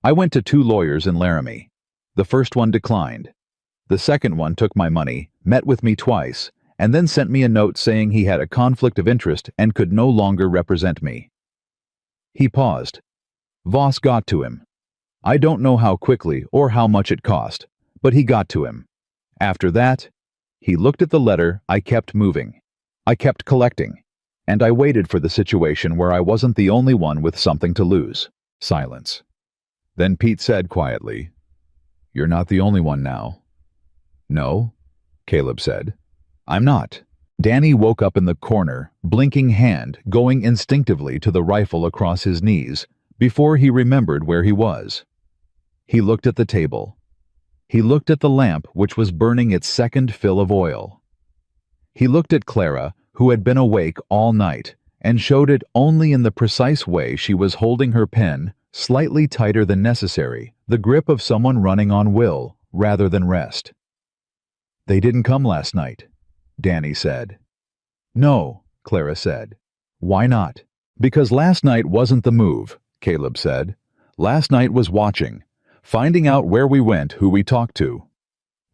Speaker 1: I went to 2 lawyers in Laramie. The first one declined. The second one took my money, met with me twice, and then sent me a note saying he had a conflict of interest and could no longer represent me." He paused. Voss got to him. I don't know how quickly or how much it cost, but he got to him. After that, he looked at the letter. I kept moving. I kept collecting. And I waited for the situation where I wasn't the only one with something to lose. Silence. Then Pete said quietly, "You're not the only one now." "No," Caleb said. "I'm not." Danny woke up in the corner, blinking hand going instinctively to the rifle across his knees, before he remembered where he was. He looked at the table. He looked at the lamp which was burning its second fill of oil. He looked at Clara, who had been awake all night, and showed it only in the precise way she was holding her pen, slightly tighter than necessary, the grip of someone running on will, rather than rest. "They didn't come last night," Danny said. "No," Clara said. "Why not?" "Because last night wasn't the move," Caleb said. "Last night was watching, finding out where we went, who we talked to.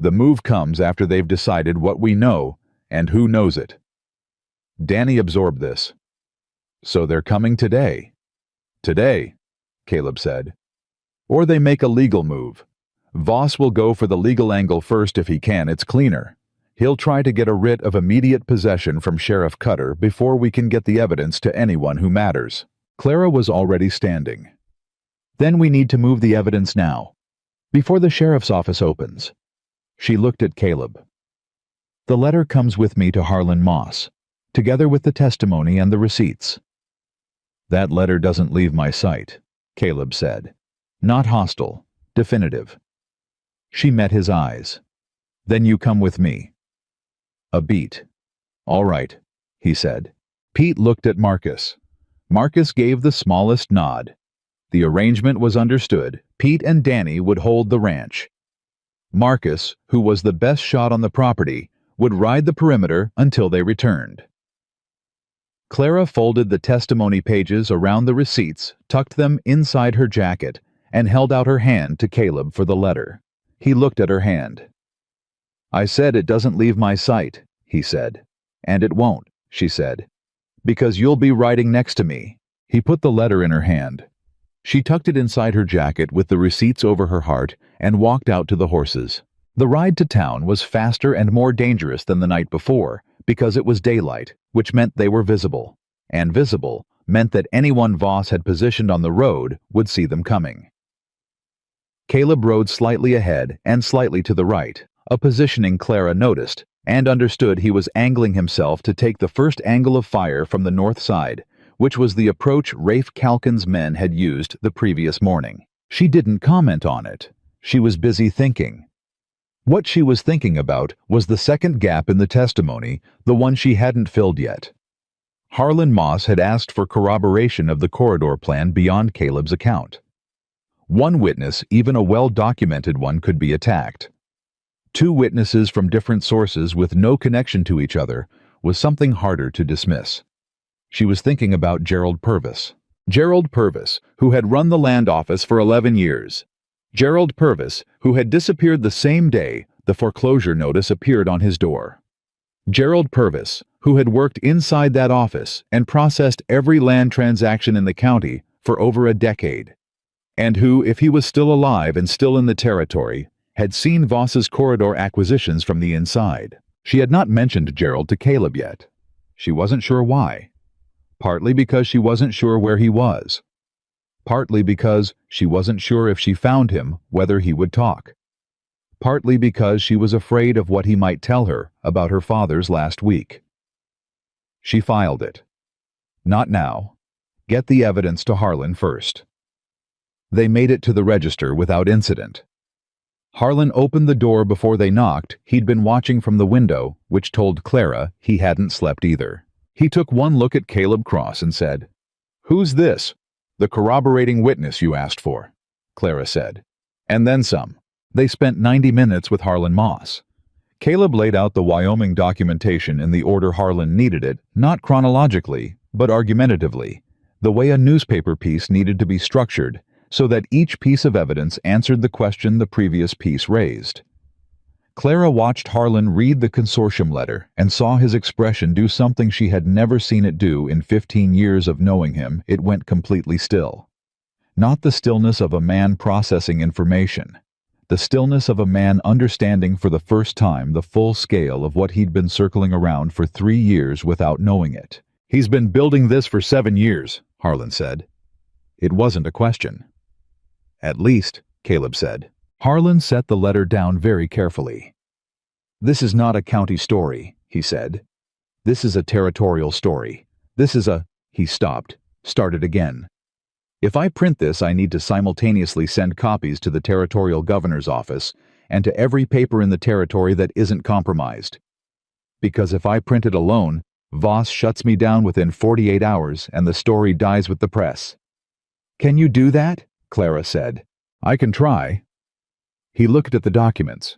Speaker 1: The move comes after they've decided what we know and who knows it." Danny absorbed this. "So they're coming today." "Today," Caleb said. "Or they make a legal move. Voss will go for the legal angle first if he can, it's cleaner. He'll try to get a writ of immediate possession from Sheriff Cutter before we can get the evidence to anyone who matters." Clara was already standing. "Then we need to move the evidence now, before the sheriff's office opens." She looked at Caleb. "The letter comes with me to Harlan Moss, together with the testimony and the receipts." "That letter doesn't leave my sight," Caleb said. "Not hostile, definitive." She met his eyes. "Then you come with me." A beat. "All right," he said. Pete looked at Marcus. Marcus gave the smallest nod. The arrangement was understood. Pete and Danny would hold the ranch. Marcus, who was the best shot on the property, would ride the perimeter until they returned. Clara folded the testimony pages around the receipts, tucked them inside her jacket, and held out her hand to Caleb for the letter. He looked at her hand. "I said it doesn't leave my sight," he said. "And it won't," she said. "Because you'll be riding next to me." He put the letter in her hand. She tucked it inside her jacket with the receipts over her heart and walked out to the horses. The ride to town was faster and more dangerous than the night before because it was daylight, which meant they were visible. And visible meant that anyone Voss had positioned on the road would see them coming. Caleb rode slightly ahead and slightly to the right, a positioning Clara noticed, and understood he was angling himself to take the first angle of fire from the north side, which was the approach Rafe Calkin's men had used the previous morning. She didn't comment on it. She was busy thinking. What she was thinking about was the second gap in the testimony, the one she hadn't filled yet. Harlan Moss had asked for corroboration of the corridor plan beyond Caleb's account. One witness, even a well-documented one, could be attacked. Two witnesses from different sources with no connection to each other was something harder to dismiss. She was thinking about Gerald Purvis. Gerald Purvis, who had run the land office for 11 years. Gerald Purvis, who had disappeared the same day the foreclosure notice appeared on his door. Gerald Purvis, who had worked inside that office and processed every land transaction in the county for over a decade, and who, if he was still alive and still in the territory, had seen Voss's corridor acquisitions from the inside. She had not mentioned Gerald to Caleb yet. She wasn't sure why. Partly because she wasn't sure where he was. Partly because she wasn't sure if she found him, whether he would talk. Partly because she was afraid of what he might tell her about her father's last week. She filed it. Not now. Get the evidence to Harlan first. They made it to the register without incident. Harlan opened the door before they knocked. He'd been watching from the window, which told Clara he hadn't slept either. He took one look at Caleb Cross and said, "Who's this?" "The corroborating witness you asked for," Clara said. "And then some." They spent 90 minutes with Harlan Moss. Caleb laid out the Wyoming documentation in the order Harlan needed it, not chronologically, but argumentatively, the way a newspaper piece needed to be structured, so that each piece of evidence answered the question the previous piece raised. Clara watched Harlan read the consortium letter and saw his expression do something she had never seen it do in 15 years of knowing him. It went completely still. Not the stillness of a man processing information. The stillness of a man understanding for the first time the full scale of what he'd been circling around for 3 years without knowing it. "He's been building this for 7 years, Harlan said. It wasn't a question. "At least," Caleb said. Harlan set the letter down very carefully. "This is not a county story," he said. "This is a territorial story. This is a—" He stopped, started again. "If I print this, I need to simultaneously send copies to the territorial governor's office and to every paper in the territory that isn't compromised. Because if I print it alone, Voss shuts me down within 48 hours and the story dies with the press." "Can you do that?" Clara said. "I can try." He looked at the documents.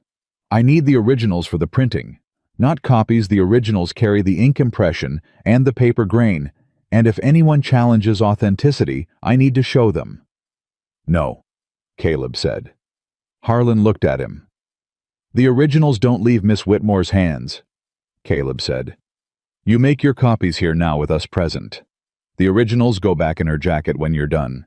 Speaker 1: "I need the originals for the printing. Not copies, the originals carry the ink impression and the paper grain, and if anyone challenges authenticity, I need to show them." "No," Caleb said. Harlan looked at him. "The originals don't leave Miss Whitmore's hands," Caleb said. "You make your copies here now with us present. The originals go back in her jacket when you're done."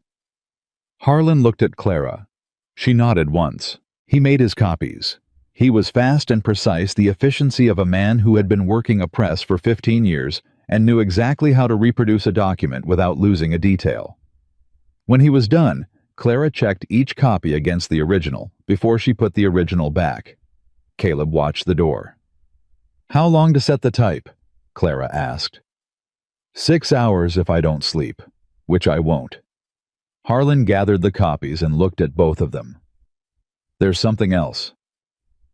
Speaker 1: Harlan looked at Clara. She nodded once. He made his copies. He was fast and precise, the efficiency of a man who had been working a press for 15 years and knew exactly how to reproduce a document without losing a detail. When he was done, Clara checked each copy against the original before she put the original back. Caleb watched the door. "How long to set the type?" Clara asked. 6 hours if I don't sleep, which I won't." Harlan gathered the copies and looked at both of them. "There's something else."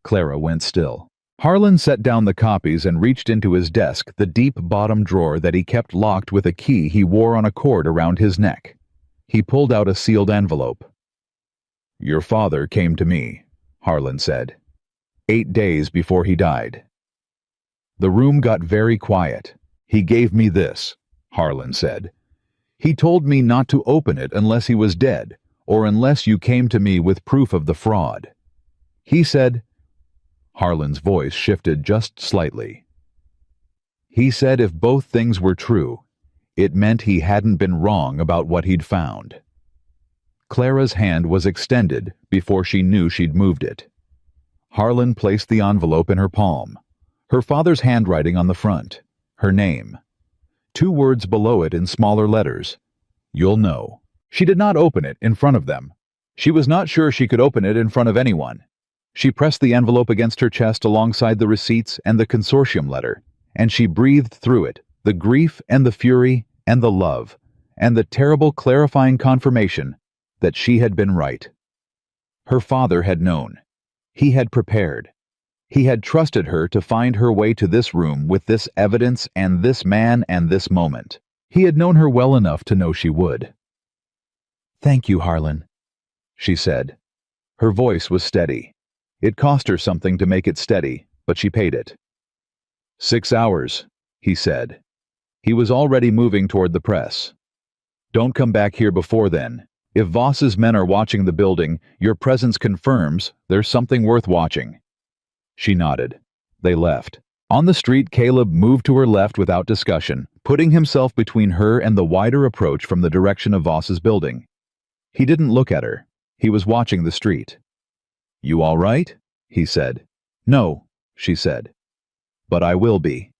Speaker 1: Clara went still. Harlan set down the copies and reached into his desk, the deep bottom drawer that he kept locked with a key he wore on a cord around his neck. He pulled out a sealed envelope. "Your father came to me," Harlan said. 8 days before he died. The room got very quiet. "He gave me this," Harlan said. "He told me not to open it unless he was dead, or unless you came to me with proof of the fraud. He said—" Harlan's voice shifted just slightly. "He said if both things were true, it meant he hadn't been wrong about what he'd found." Clara's hand was extended before she knew she'd moved it. Harlan placed the envelope in her palm. Her father's handwriting on the front. Her name. 2 words below it in smaller letters. "You'll know." She did not open it in front of them. She was not sure she could open it in front of anyone. She pressed the envelope against her chest alongside the receipts and the consortium letter, and she breathed through it, the grief and the fury and the love, and the terrible clarifying confirmation that she had been right. Her father had known. He had prepared. He had trusted her to find her way to this room with this evidence and this man and this moment. He had known her well enough to know she would. "Thank you, Harlan," she said. Her voice was steady. It cost her something to make it steady, but she paid it. 6 hours, he said. He was already moving toward the press. "Don't come back here before then. If Voss's men are watching the building, your presence confirms there's something worth watching." She nodded. They left. On the street, Caleb moved to her left without discussion, putting himself between her and the wider approach from the direction of Voss's building. He didn't look at her. He was watching the street. "You all right?" he said. "No," she said. "But I will be."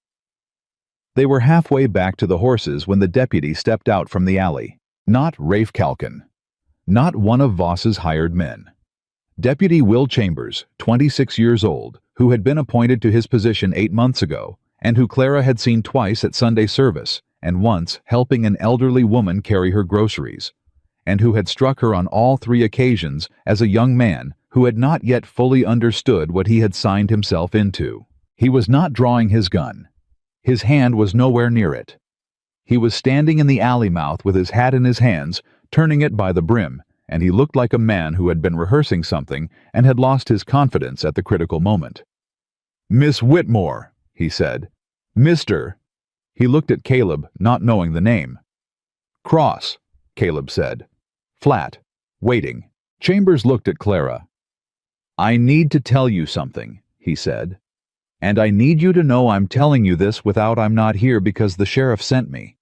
Speaker 1: They were halfway back to the horses when the deputy stepped out from the alley. Not Rafe Calkin. Not one of Voss's hired men. Deputy Will Chambers, 26 years old, who had been appointed to his position 8 months ago, and who Clara had seen twice at Sunday service, and once helping an elderly woman carry her groceries, and who had struck her on all 3 occasions as a young man who had not yet fully understood what he had signed himself into. He was not drawing his gun. His hand was nowhere near it. He was standing in the alley mouth with his hat in his hands, turning it by the brim, and he looked like a man who had been rehearsing something and had lost his confidence at the critical moment. "Miss Whitmore," he said. "Mr." He looked at Caleb, not knowing the name. "Cross," Caleb said. Flat. Waiting. Chambers looked at Clara. "I need to tell you something," he said. "And I need you to know I'm telling you this without I'm not here because the sheriff sent me.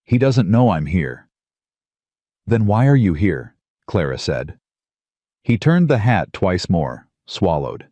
Speaker 1: He doesn't know I'm here." "Then why are you here?" Clara said. He turned the hat twice more, swallowed.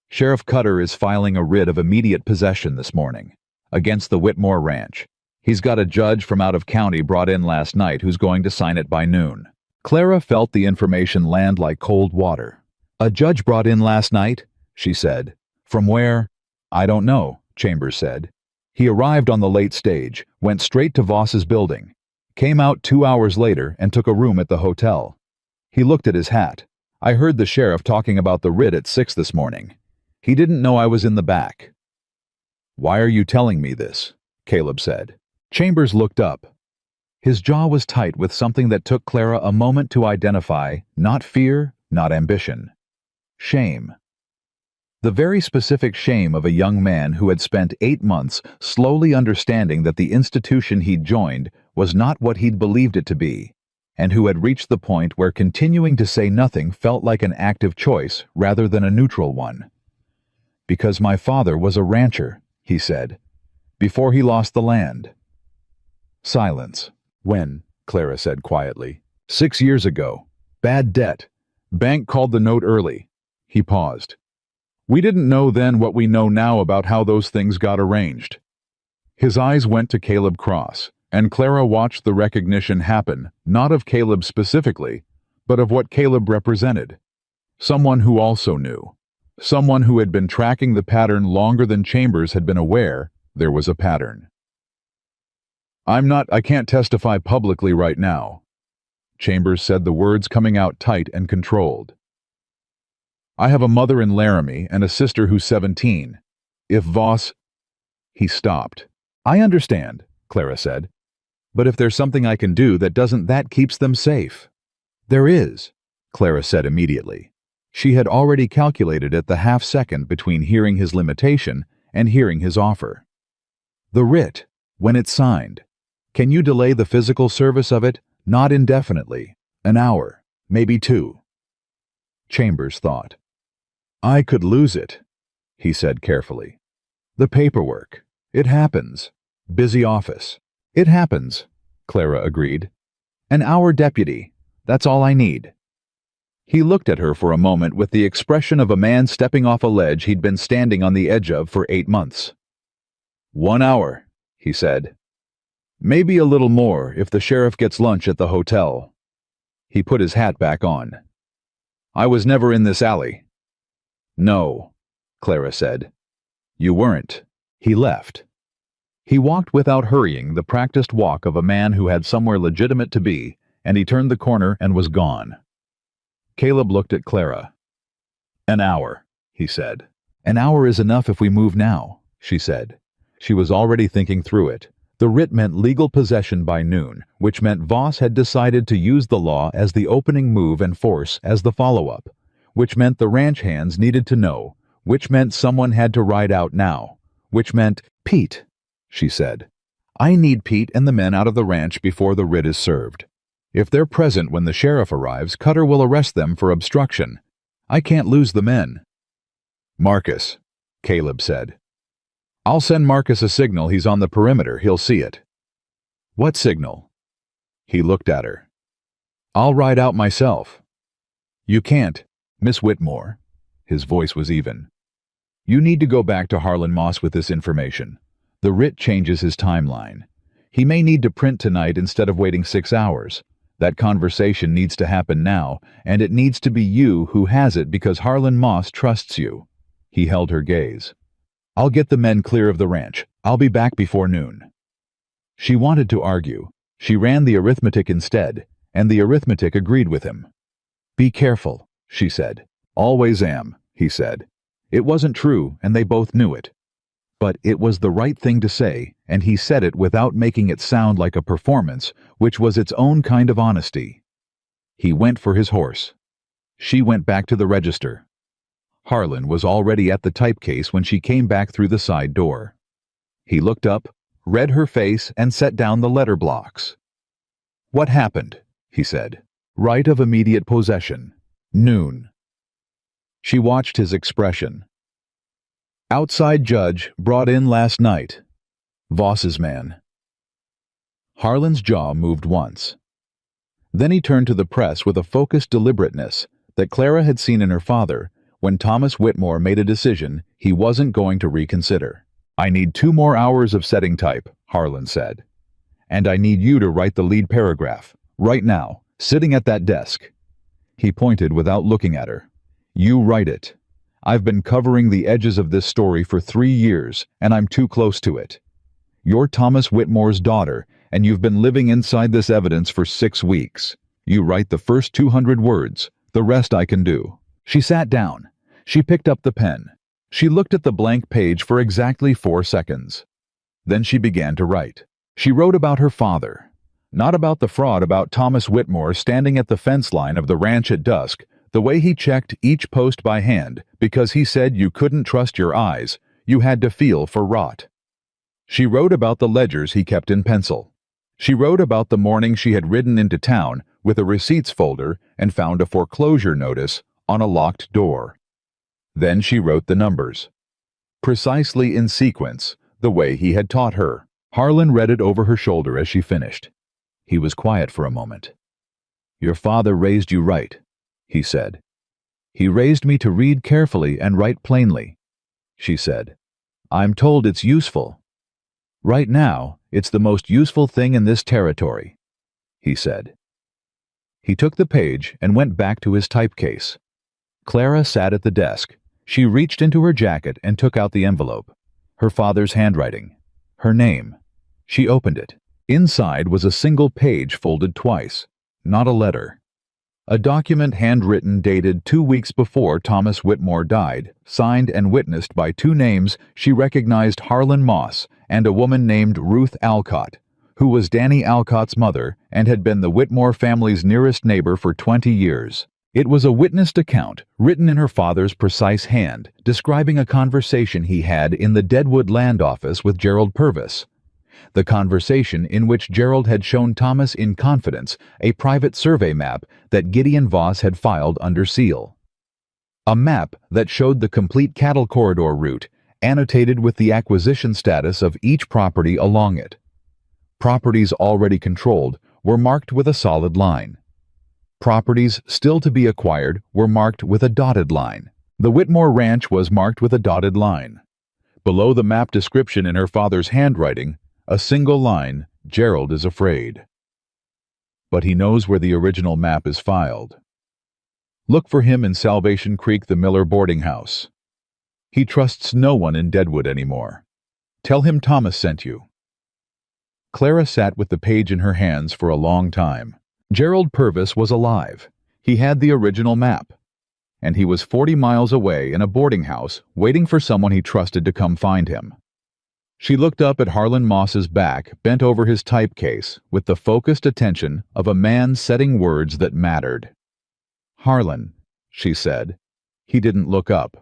Speaker 1: "Sheriff Cutter is filing a writ of immediate possession this morning, against the Whitmore Ranch. He's got a judge from out of county brought in last night who's going to sign it by noon." Clara felt the information land like cold water. "A judge brought in last night?" she said. "From where?" "I don't know," Chambers said. "He arrived on the late stage, went straight to Voss's building, came out 2 hours later and took a room at the hotel. He looked at his hat. I heard the sheriff talking about the writ at 6 this morning. He didn't know I was in the back." "Why are you telling me this?" Caleb said. Chambers looked up. His jaw was tight with something that took Clara a moment to identify, not fear, not ambition. Shame. The very specific shame of a young man who had spent 8 months slowly understanding that the institution he'd joined was not what he'd believed it to be, and who had reached the point where continuing to say nothing felt like an active choice rather than a neutral one. "Because my father was a rancher," he said, "before he lost the land." Silence. "When?" Clara said quietly. 6 years ago. Bad debt. Bank called the note early." He paused. "We didn't know then what we know now about how those things got arranged." His eyes went to Caleb Cross, and Clara watched the recognition happen, not of Caleb specifically, but of what Caleb represented. Someone who also knew. Someone who had been tracking the pattern longer than Chambers had been aware there was a pattern. I can't testify publicly right now." Chambers said, the words coming out tight and controlled. "I have a mother in Laramie and a sister who's 17. If Voss—" He stopped. "I understand," Clara said. "But if there's something I can do that keeps them safe." "There is," Clara said immediately. She had already calculated it the half-second between hearing his limitation and hearing his offer. "The writ, when it's signed. Can you delay the physical service of it? Not indefinitely. An hour, maybe 2. Chambers thought. "I could lose it," he said carefully. "The paperwork. It happens. Busy office. It happens," Clara agreed. "An hour deputy. That's all I need." He looked at her for a moment with the expression of a man stepping off a ledge he'd been standing on the edge of for 8 months. "1 hour," he said. "Maybe a little more if the sheriff gets lunch at the hotel." He put his hat back on. "I was never in this alley." No, Clara said. You weren't. He left. He walked without hurrying, the practiced walk of a man who had somewhere legitimate to be, and he turned the corner and was gone. Caleb looked at Clara. An hour, he said. An hour is enough if we move now, she said. She was already thinking through it. The writ meant legal possession by noon, which meant Voss had decided to use the law as the opening move and force as the follow-up, which meant the ranch hands needed to know, which meant someone had to ride out now, which meant, Pete, she said. I need Pete and the men out of the ranch before the writ is served. If they're present when the sheriff arrives, Cutter will arrest them for obstruction. I can't lose the men. Marcus, Caleb said. I'll send Marcus a signal he's on the perimeter, he'll see it. What signal? He looked at her. I'll ride out myself. You can't, Miss Whitmore. His voice was even. You need to go back to Harlan Moss with this information. The writ changes his timeline. He may need to print tonight instead of waiting 6 hours. That conversation needs to happen now, and it needs to be you who has it because Harlan Moss trusts you. He held her gaze. I'll get the men clear of the ranch. I'll be back before noon. She wanted to argue. She ran the arithmetic instead, and the arithmetic agreed with him. Be careful, she said. Always am, he said. It wasn't true, and they both knew it. But it was the right thing to say, and he said it without making it sound like a performance, which was its own kind of honesty. He went for his horse. She went back to the register. Harlan was already at the typecase when she came back through the side door. He looked up, read her face, and set down the letter blocks. What happened? He said. Right of immediate possession. Noon. She watched his expression. Outside judge brought in last night. Voss's man. Harlan's jaw moved once. Then he turned to the press with a focused deliberateness that Clara had seen in her father when Thomas Whitmore made a decision he wasn't going to reconsider. I need 2 more hours of setting type, Harlan said. And I need you to write the lead paragraph, right now, sitting at that desk. He pointed without looking at her. You write it. I've been covering the edges of this story for 3 years, and I'm too close to it. You're Thomas Whitmore's daughter, and you've been living inside this evidence for 6 weeks. You write the first 200 words. The rest I can do. She sat down. She picked up the pen. She looked at the blank page for exactly 4 seconds. Then she began to write. She wrote about her father. Not about the fraud, about Thomas Whitmore standing at the fence line of the ranch at dusk, the way he checked each post by hand, because he said you couldn't trust your eyes, you had to feel for rot. She wrote about the ledgers he kept in pencil. She wrote about the morning she had ridden into town with a receipts folder and found a foreclosure notice on a locked door. Then she wrote the numbers. Precisely in sequence, the way he had taught her. Harlan read it over her shoulder as she finished. He was quiet for a moment. Your father raised you right, he said. He raised me to read carefully and write plainly, she said. I'm told it's useful. Right now, it's the most useful thing in this territory, he said. He took the page and went back to his typecase. Clara sat at the desk. She reached into her jacket and took out the envelope. Her father's handwriting. Her name. She opened it. Inside was a single page folded twice. Not a letter. A document handwritten dated 2 weeks before Thomas Whitmore died, signed and witnessed by 2 names she recognized, Harlan Moss and a woman named Ruth Alcott, who was Danny Alcott's mother and had been the Whitmore family's nearest neighbor for 20 years. It was a witnessed account, written in her father's precise hand, describing a conversation he had in the Deadwood land office with Gerald Purvis. The conversation in which Gerald had shown Thomas in confidence a private survey map that Gideon Voss had filed under seal. A map that showed the complete cattle corridor route, annotated with the acquisition status of each property along it. Properties already controlled were marked with a solid line. Properties still to be acquired were marked with a dotted line. The Whitmore Ranch was marked with a dotted line. Below the map description in her father's handwriting, a single line, Gerald is afraid. But he knows where the original map is filed. Look for him in Salvation Creek, the Miller boarding house. He trusts no one in Deadwood anymore. Tell him Thomas sent you." Clara sat with the page in her hands for a long time. Gerald Purvis was alive. He had the original map. And he was 40 miles away in a boarding house waiting for someone he trusted to come find him. She looked up at Harlan Moss's back, bent over his typecase, with the focused attention of a man setting words that mattered. "Harlan," she said. He didn't look up.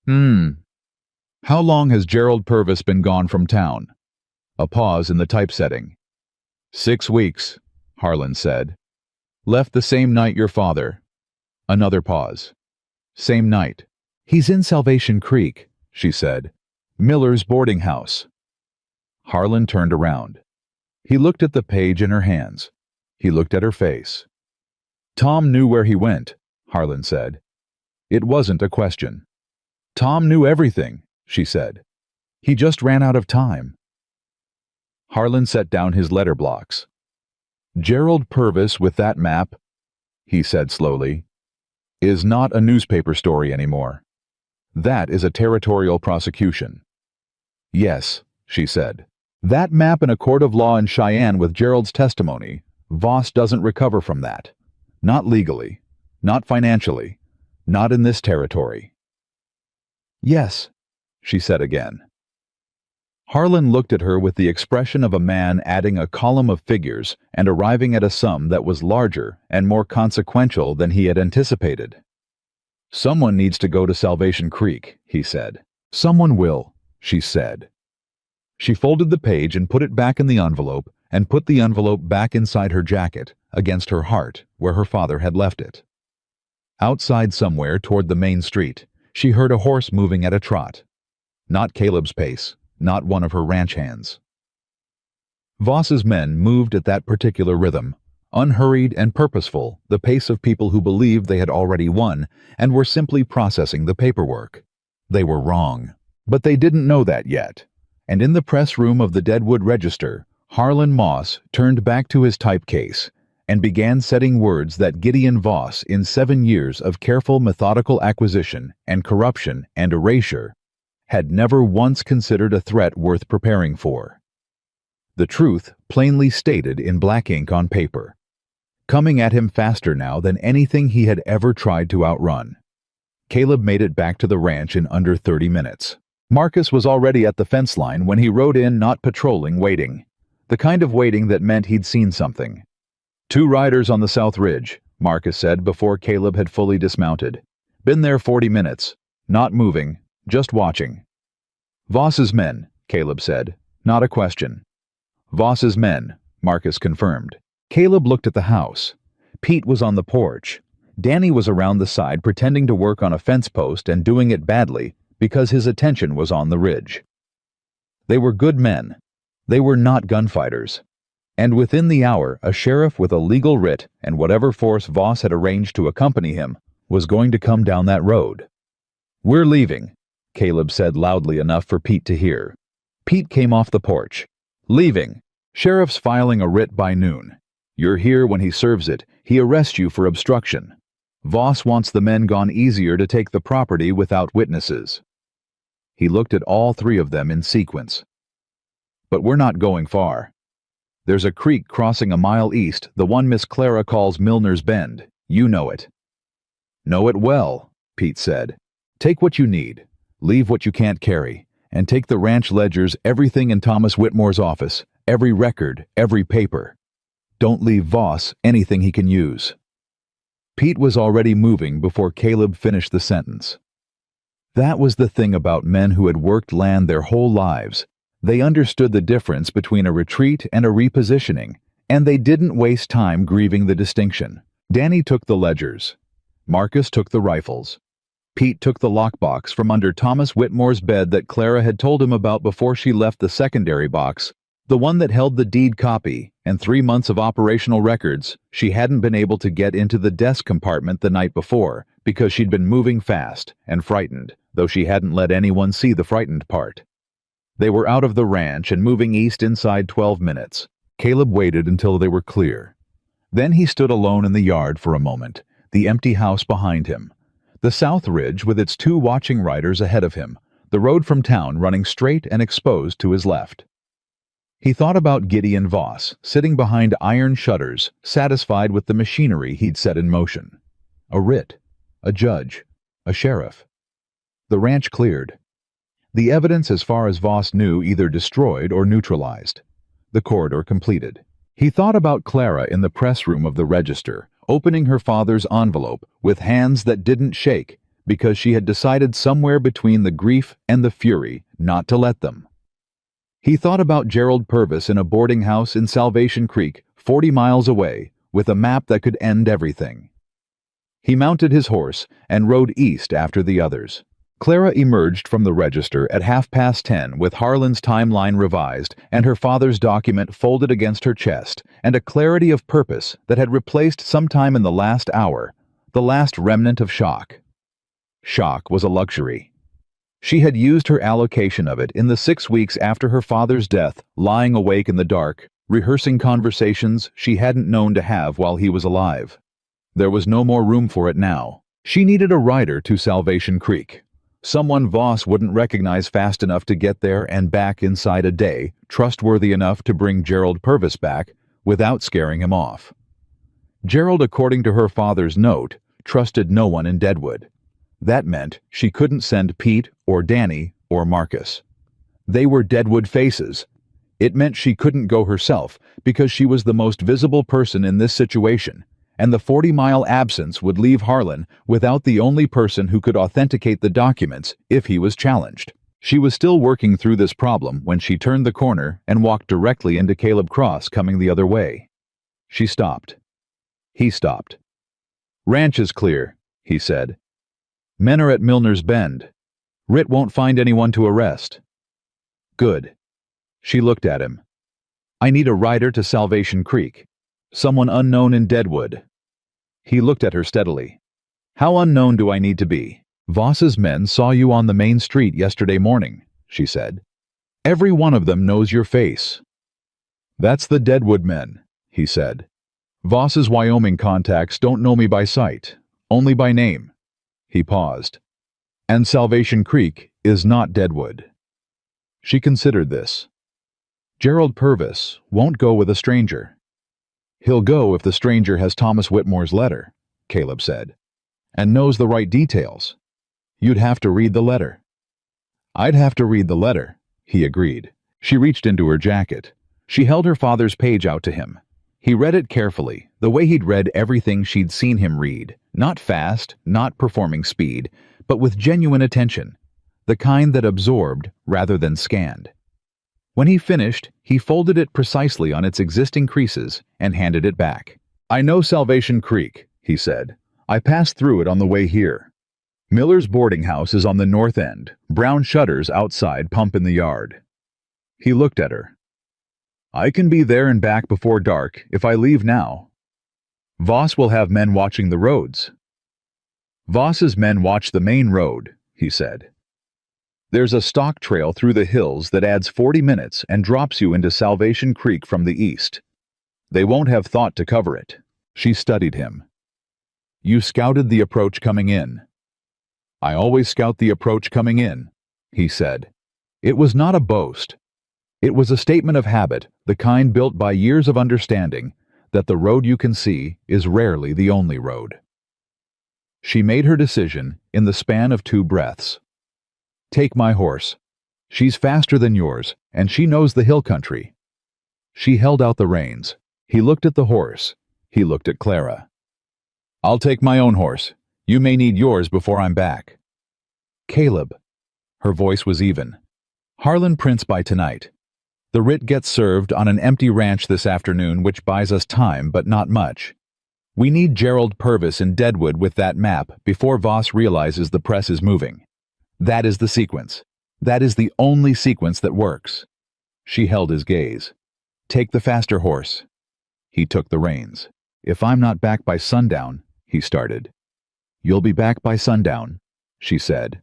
Speaker 1: How long has Gerald Purvis been gone from town?" A pause in the typesetting. 6 weeks, Harlan said. "Left the same night your father." Another pause. "Same night." "He's in Salvation Creek," she said. "Miller's boarding house." Harlan turned around. He looked at the page in her hands. He looked at her face. "Tom knew where he went," Harlan said. It wasn't a question. "Tom knew everything," she said. "He just ran out of time." Harlan set down his letter blocks. "Gerald Purvis with that map," he said slowly, "is not a newspaper story anymore. That is a territorial prosecution." "Yes," she said. "That map in a court of law in Cheyenne with Gerald's testimony, Voss doesn't recover from that. Not legally. Not financially. Not in this territory." "Yes," she said again. Harlan looked at her with the expression of a man adding a column of figures and arriving at a sum that was larger and more consequential than he had anticipated. "Someone needs to go to Salvation Creek," he said. "Someone will," she said. She folded the page and put it back in the envelope and put the envelope back inside her jacket, against her heart, where her father had left it. Outside somewhere toward the main street, she heard a horse moving at a trot. Not Caleb's pace, not one of her ranch hands. Voss's men moved at that particular rhythm, unhurried and purposeful, the pace of people who believed they had already won and were simply processing the paperwork. They were wrong. But they didn't know that yet. And in the press room of the Deadwood Register, Harlan Moss turned back to his typecase and began setting words that Gideon Voss, in 7 years of careful methodical acquisition and corruption and erasure, had never once considered a threat worth preparing for. The truth plainly stated in black ink on paper, coming at him faster now than anything he had ever tried to outrun. Caleb made it back to the ranch in under 30 minutes. Marcus was already at the fence line when he rode in, not patrolling, waiting. The kind of waiting that meant he'd seen something. 2 riders on the South Ridge, Marcus said before Caleb had fully dismounted. Been there 40 minutes. Not moving, just watching. Voss's men, Caleb said. Not a question. Voss's men, Marcus confirmed. Caleb looked at the house. Pete was on the porch. Danny was around the side pretending to work on a fence post and doing it badly because his attention was on the ridge. They were good men. They were not gunfighters. And within the hour, a sheriff with a legal writ and whatever force Voss had arranged to accompany him was going to come down that road. "We're leaving," Caleb said loudly enough for Pete to hear. Pete came off the porch. "Leaving. Sheriff's filing a writ by noon. You're here when he serves it. He arrests you for obstruction. Voss wants the men gone easier to take the property without witnesses." He looked at all 3 of them in sequence. "But we're not going far. There's a creek crossing a mile east, the one Miss Clara calls Milner's Bend. You know it." "Know it well," Pete said. "Take what you need, leave what you can't carry, and take the ranch ledgers, everything in Thomas Whitmore's office, every record, every paper. Don't leave Voss anything he can use." Pete was already moving before Caleb finished the sentence. That was the thing about men who had worked land their whole lives. They understood the difference between a retreat and a repositioning, and they didn't waste time grieving the distinction. Danny took the ledgers. Marcus took the rifles. Pete took the lockbox from under Thomas Whitmore's bed that Clara had told him about before she left the secondary box, the one that held the deed copy and 3 months of operational records she hadn't been able to get into the desk compartment the night before because she'd been moving fast and frightened, though she hadn't let anyone see the frightened part. They were out of the ranch and moving east inside 12 minutes. Caleb waited until they were clear. Then he stood alone in the yard for a moment, the empty house behind him, the south ridge with its 2 watching riders ahead of him, the road from town running straight and exposed to his left. He thought about Gideon Voss, sitting behind iron shutters, satisfied with the machinery he'd set in motion. A writ, a judge, a sheriff. The ranch cleared. The evidence as far as Voss knew either destroyed or neutralized. The corridor completed. He thought about Clara in the press room of the Register, opening her father's envelope with hands that didn't shake because she had decided somewhere between the grief and the fury not to let them. He thought about Gerald Purvis in a boarding house in Salvation Creek, 40 miles away, with a map that could end everything. He mounted his horse and rode east after the others. Clara emerged from the Register at 10:30 with Harlan's timeline revised and her father's document folded against her chest, and a clarity of purpose that had replaced sometime in the last hour, the last remnant of shock. Shock was a luxury. She had used her allocation of it in the 6 weeks after her father's death, lying awake in the dark, rehearsing conversations she hadn't known to have while he was alive. There was no more room for it now. She needed a rider to Salvation Creek. Someone Voss wouldn't recognize fast enough to get there and back inside a day, trustworthy enough to bring Gerald Purvis back without scaring him off. Gerald, according to her father's note, trusted no one in Deadwood. That meant she couldn't send Pete or Danny or Marcus. They were Deadwood faces. It meant she couldn't go herself because she was the most visible person in this situation, and the 40-mile absence would leave Harlan without the only person who could authenticate the documents if he was challenged. She was still working through this problem when she turned the corner and walked directly into Caleb Cross coming the other way. She stopped. He stopped. "Ranch is clear," he said. "Men are at Milner's Bend. Rit won't find anyone to arrest." "Good." She looked at him. "I need a rider to Salvation Creek. Someone unknown in Deadwood." He looked at her steadily. "How unknown do I need to be?" "Voss's men saw you on the main street yesterday morning," she said. "Every one of them knows your face." "That's the Deadwood men," he said. "Voss's Wyoming contacts don't know me by sight, only by name." He paused. "And Salvation Creek is not Deadwood." She considered this. "Gerald Purvis won't go with a stranger." "He'll go if the stranger has Thomas Whitmore's letter," Caleb said, "and knows the right details. You'd have to read the letter." "I'd have to read the letter," he agreed. She reached into her jacket. She held her father's page out to him. He read it carefully, the way he'd read everything she'd seen him read, not fast, not performing speed, but with genuine attention, the kind that absorbed rather than scanned. When he finished, he folded it precisely on its existing creases and handed it back. "I know Salvation Creek," he said. "I passed through it on the way here. Miller's boarding house is on the north end, brown shutters outside pump in the yard." He looked at her. "I can be there and back before dark if I leave now." "Voss will have men watching the roads." "Voss's men watch the main road," he said. "There's a stock trail through the hills that adds 40 minutes and drops you into Salvation Creek from the east. They won't have thought to cover it." She studied him. "You scouted the approach coming in." "I always scout the approach coming in," he said. It was not a boast. It was a statement of habit, the kind built by years of understanding that the road you can see is rarely the only road. She made her decision in the span of 2 breaths. "Take my horse. She's faster than yours, and she knows the hill country." She held out the reins. He looked at the horse. He looked at Clara. "I'll take my own horse. You may need yours before I'm back." "Caleb." Her voice was even. "Harlan prints by tonight. The writ gets served on an empty ranch this afternoon, which buys us time, but not much. We need Gerald Purvis in Deadwood with that map before Voss realizes the press is moving. That is the sequence. That is the only sequence that works." She held his gaze. "Take the faster horse." He took the reins. "If I'm not back by sundown," he started. "You'll be back by sundown," she said.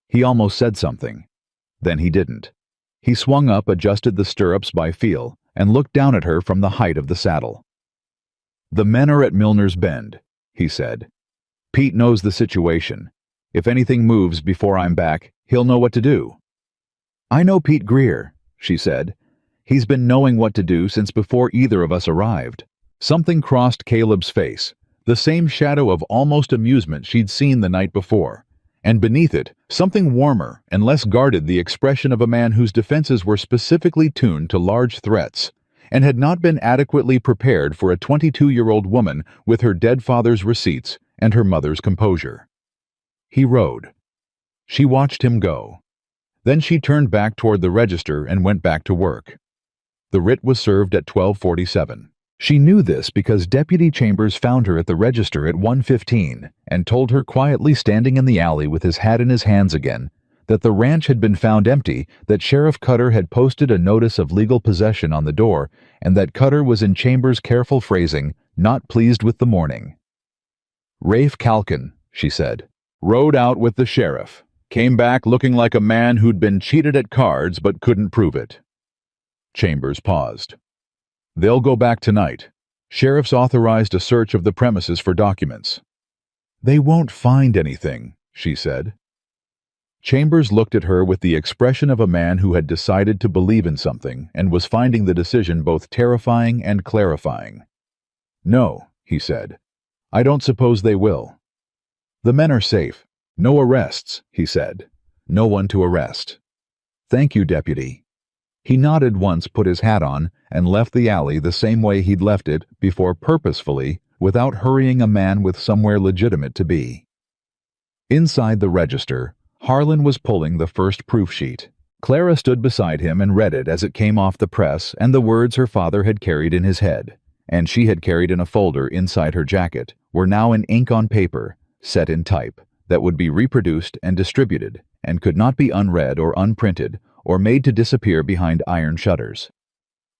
Speaker 1: He almost said something. Then he didn't. He swung up, adjusted the stirrups by feel, and looked down at her from the height of the saddle. "The men are at Milner's Bend. he said. "Pete knows the situation. If anything moves before I'm back, he'll know what to do." "I know Pete Greer," she said. "He's been knowing what to do since before either of us arrived." Something crossed Caleb's face, the same shadow of almost amusement she'd seen the night before, and beneath it, something warmer and less guarded, the expression of a man whose defenses were specifically tuned to large threats, and had not been adequately prepared for a 22-year-old woman with her dead father's receipts and her mother's composure. He rode. She watched him go. Then she turned back toward the register and went back to work. The writ was served at 12:47. She knew this because Deputy Chambers found her at the register at 1:15 and told her, quietly standing in the alley with his hat in his hands again, that the ranch had been found empty, that Sheriff Cutter had posted a notice of legal possession on the door, and that Cutter was, in Chambers' careful phrasing, not pleased with the morning. "Rafe Calkin," she said, "rode out with the sheriff. Came back looking like a man who'd been cheated at cards but couldn't prove it." Chambers paused. "They'll go back tonight. Sheriff's authorized a search of the premises for documents." "They won't find anything," she said. Chambers looked at her with the expression of a man who had decided to believe in something and was finding the decision both terrifying and clarifying. "No," he said. "I don't suppose they will. The men are safe. No arrests," he said. "No one to arrest." "Thank you, Deputy." He nodded once, put his hat on, and left the alley the same way he'd left it before, purposefully, without hurrying a man with somewhere legitimate to be. Inside the register, Harlan was pulling the first proof sheet. Clara stood beside him and read it as it came off the press, and the words her father had carried in his head, and she had carried in a folder inside her jacket, were now in ink on paper, set in type, that would be reproduced and distributed, and could not be unread or unprinted, or made to disappear behind iron shutters.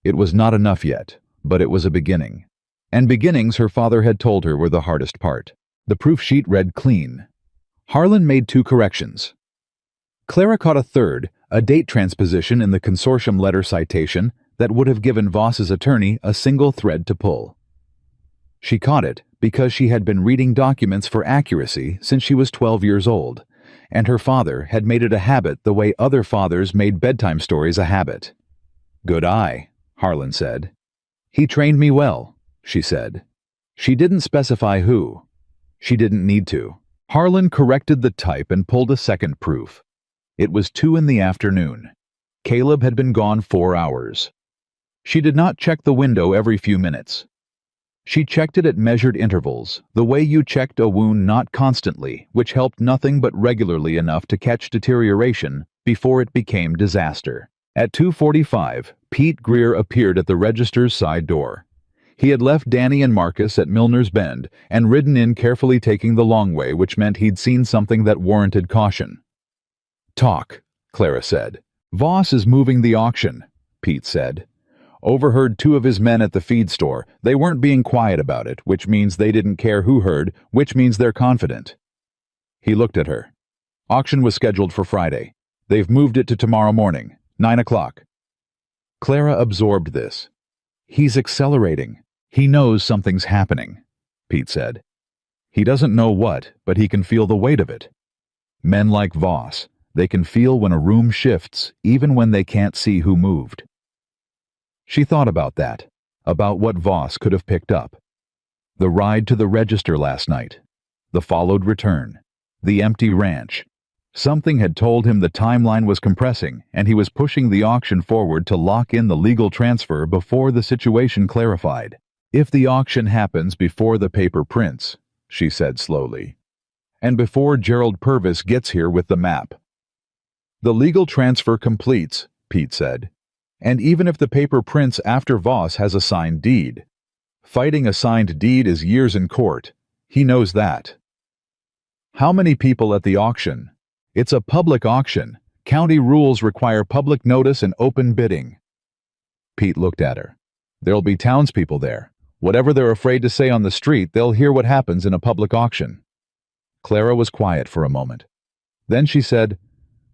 Speaker 1: It was not enough yet, but it was a beginning. And beginnings, her father had told her, were the hardest part. The proof sheet read clean. Harlan made 2 corrections. Clara caught a third, a date transposition in the consortium letter citation that would have given Voss's attorney a single thread to pull. She caught it because she had been reading documents for accuracy since she was 12 years old, and her father had made it a habit the way other fathers made bedtime stories a habit. "Good eye," Harlan said. "He trained me well," she said. She didn't specify who. She didn't need to. Harlan corrected the type and pulled a second proof. It was 2 in the afternoon. Caleb had been gone 4 hours. She did not check the window every few minutes. She checked it at measured intervals, the way you checked a wound, not constantly, which helped nothing but regularly enough to catch deterioration before it became disaster. At 2:45, Pete Greer appeared at the register's side door. He had left Danny and Marcus at Milner's Bend and ridden in, carefully taking the long way, which meant he'd seen something that warranted caution. "Talk," Clara said. "Voss is moving the auction," Pete said. "Overheard 2 of his men at the feed store. They weren't being quiet about it, which means they didn't care who heard, which means they're confident." He looked at her. "Auction was scheduled for Friday. They've moved it to tomorrow morning, 9 o'clock. Clara absorbed this. "He's accelerating. He knows something's happening," Pete said. "He doesn't know what, but he can feel the weight of it. Men like Voss, they can feel when a room shifts, even when they can't see who moved." She thought about that, about what Voss could have picked up. The ride to the register last night, the followed return, the empty ranch. Something had told him the timeline was compressing, and he was pushing the auction forward to lock in the legal transfer before the situation clarified. "If the auction happens before the paper prints," she said slowly, "and before Gerald Purvis gets here with the map." "The legal transfer completes," Pete said. "And even if the paper prints after Voss has a signed deed. Fighting a signed deed is years in court. He knows that." "How many people at the auction?" "It's a public auction. County rules require public notice and open bidding." Pete looked at her. "There'll be townspeople there. Whatever they're afraid to say on the street, they'll hear what happens in a public auction." Clara was quiet for a moment. Then she said,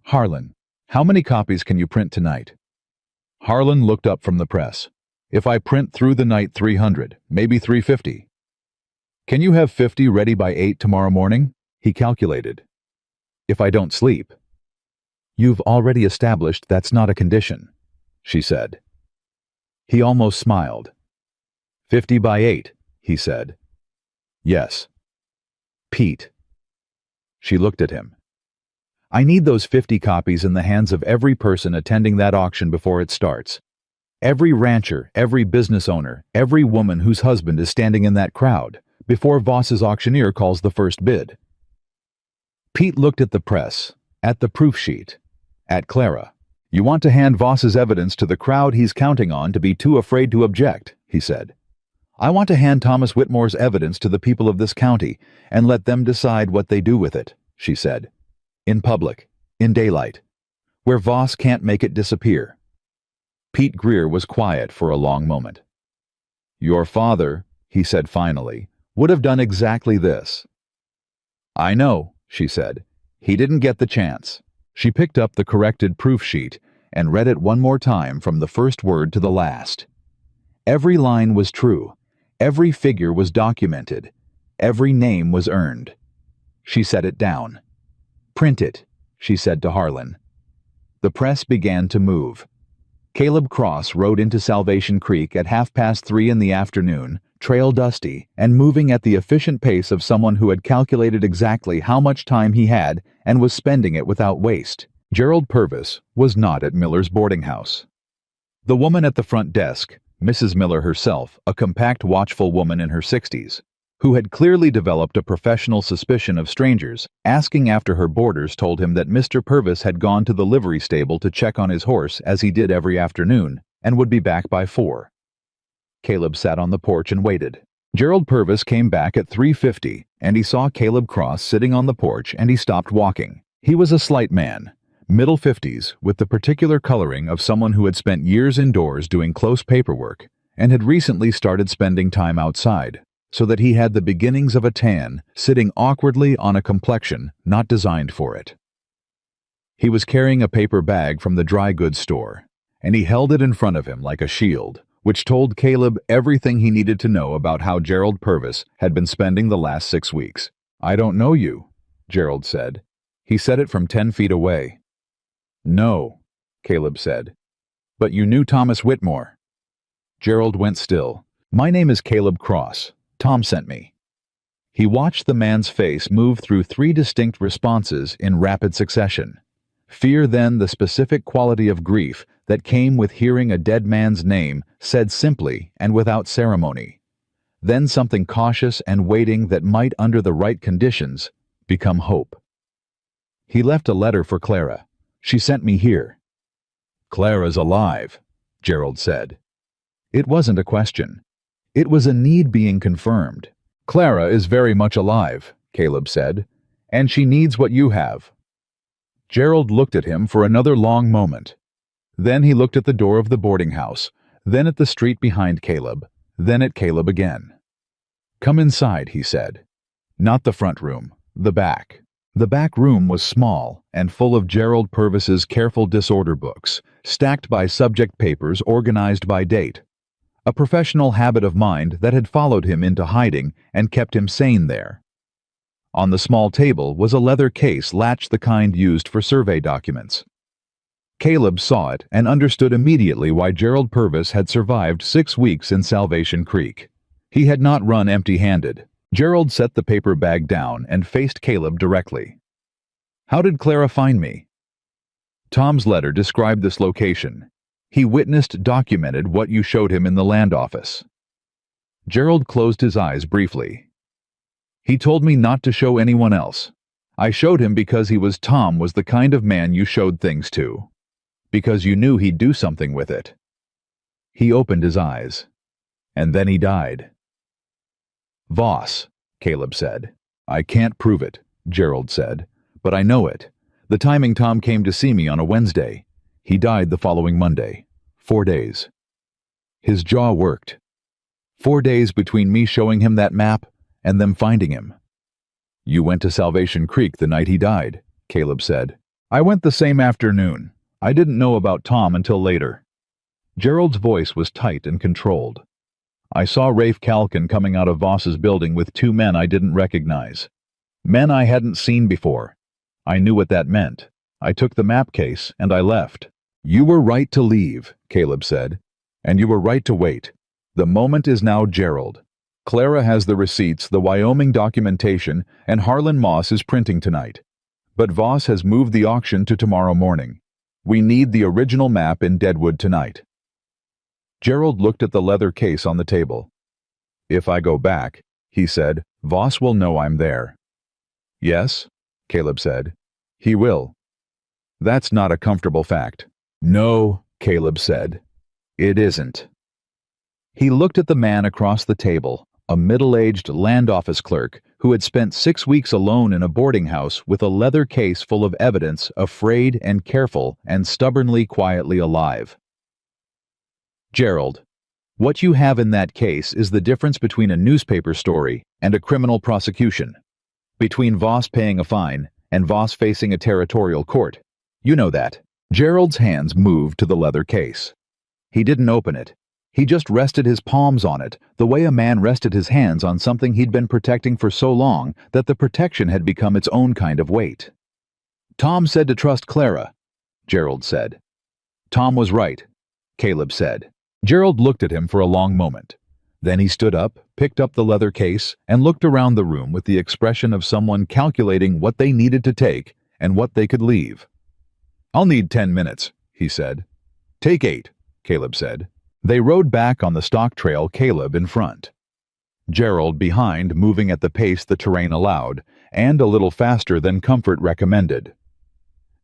Speaker 1: "Harlan, how many copies can you print tonight?" Harlan looked up from the press. "If I print through the night, 300, maybe 350. Can you have 50 ready by 8 tomorrow morning? He calculated. If I don't sleep. You've already established that's not a condition, she said. He almost smiled. 50 by 8, he said. Yes. Pete. She looked at him. I need those 50 copies in the hands of every person attending that auction before it starts. Every rancher, every business owner, every woman whose husband is standing in that crowd, before Voss's auctioneer calls the first bid. Pete looked at the press, at the proof sheet, at Clara. You want to hand Voss's evidence to the crowd he's counting on to be too afraid to object, he said. I want to hand Thomas Whitmore's evidence to the people of this county and let them decide what they do with it, she said. In public, in daylight, where Voss can't make it disappear. Pete Greer was quiet for a long moment. Your father, he said finally, would have done exactly this. I know, she said. He didn't get the chance. She picked up the corrected proof sheet and read it one more time from the first word to the last. Every line was true. Every figure was documented. Every name was earned. She set it down. Print it, she said to Harlan. The press began to move. Caleb Cross rode into Salvation Creek at 3:30 in the afternoon, trail dusty, and moving at the efficient pace of someone who had calculated exactly how much time he had and was spending it without waste. Gerald Purvis was not at Miller's boarding house. The woman at the front desk, Mrs. Miller herself, a compact, watchful woman in her 60s, who had clearly developed a professional suspicion of strangers, asking after her boarders told him that Mr. Purvis had gone to the livery stable to check on his horse as he did every afternoon, and would be back by 4. Caleb sat on the porch and waited. Gerald Purvis came back at 3:50, and he saw Caleb Cross sitting on the porch, and he stopped walking. He was a slight man, middle 50s, with the particular coloring of someone who had spent years indoors doing close paperwork, and had recently started spending time outside, so that he had the beginnings of a tan, sitting awkwardly on a complexion not designed for it. He was carrying a paper bag from the dry goods store, and he held it in front of him like a shield, which told Caleb everything he needed to know about how Gerald Purvis had been spending the last 6 weeks. I don't know you, Gerald said. He said it from 10 feet away. No, Caleb said. But you knew Thomas Whitmore. Gerald went still. My name is Caleb Cross. Tom sent me. He watched the man's face move through 3 distinct responses in rapid succession. Fear, then the specific quality of grief that came with hearing a dead man's name said simply and without ceremony. Then something cautious and waiting that might, under the right conditions, become hope. He left a letter for Clara. She sent me here. Clara's alive, Gerald said. It wasn't a question. It was a need being confirmed. Clara is very much alive, Caleb said, and she needs what you have. Gerald looked at him for another long moment. Then he looked at the door of the boarding house, then at the street behind Caleb, then at Caleb again. Come inside, he said. Not the front room, the back. The back room was small and full of Gerald Purvis's careful disorder books, stacked by subject papers organized by date. A professional habit of mind that had followed him into hiding and kept him sane there. On the small table was a leather case latched the kind used for survey documents. Caleb saw it and understood immediately why Gerald Purvis had survived 6 weeks in Salvation Creek. He had not run empty-handed. Gerald set the paper bag down and faced Caleb directly. How did Clara find me? Tom's letter described this location. He witnessed, documented what you showed him in the land office. Gerald closed his eyes briefly. He told me not to show anyone else. I showed him because Tom was the kind of man you showed things to. Because you knew he'd do something with it. He opened his eyes. And then he died. Voss, Caleb said. I can't prove it, Gerald said, but I know it. The timing Tom came to see me on a Wednesday. He died the following Monday. 4 days. His jaw worked. 4 days between me showing him that map and them finding him. You went to Salvation Creek the night he died, Caleb said. I went the same afternoon. I didn't know about Tom until later. Gerald's voice was tight and controlled. I saw Rafe Calkin coming out of Voss's building with two men I didn't recognize. Men I hadn't seen before. I knew what that meant. I took the map case and I left. You were right to leave, Caleb said. And you were right to wait. The moment is now Gerald. Clara has the receipts, the Wyoming documentation, and Harlan Moss is printing tonight. But Voss has moved the auction to tomorrow morning. We need the original map in Deadwood tonight. Gerald looked at the leather case on the table. If I go back, he said, Voss will know I'm there. Yes, Caleb said. He will. That's not a comfortable fact. No, Caleb said. It isn't. He looked at the man across the table, a middle-aged land office clerk who had spent 6 weeks alone in a boarding house with a leather case full of evidence, afraid and careful and stubbornly quietly alive. Gerald, what you have in that case is the difference between a newspaper story and a criminal prosecution. Between Voss paying a fine and Voss facing a territorial court. You know that. Gerald's hands moved to the leather case. He didn't open it. He just rested his palms on it, the way a man rested his hands on something he'd been protecting for so long that the protection had become its own kind of weight. Tom said to trust Clara, Gerald said. Tom was right, Caleb said. Gerald looked at him for a long moment. Then he stood up, picked up the leather case, and looked around the room with the expression of someone calculating what they needed to take and what they could leave. I'll need 10 minutes, he said. Take 8, Caleb said. They rode back on the stock trail, Caleb in front. Gerald behind, moving at the pace the terrain allowed, and a little faster than comfort recommended.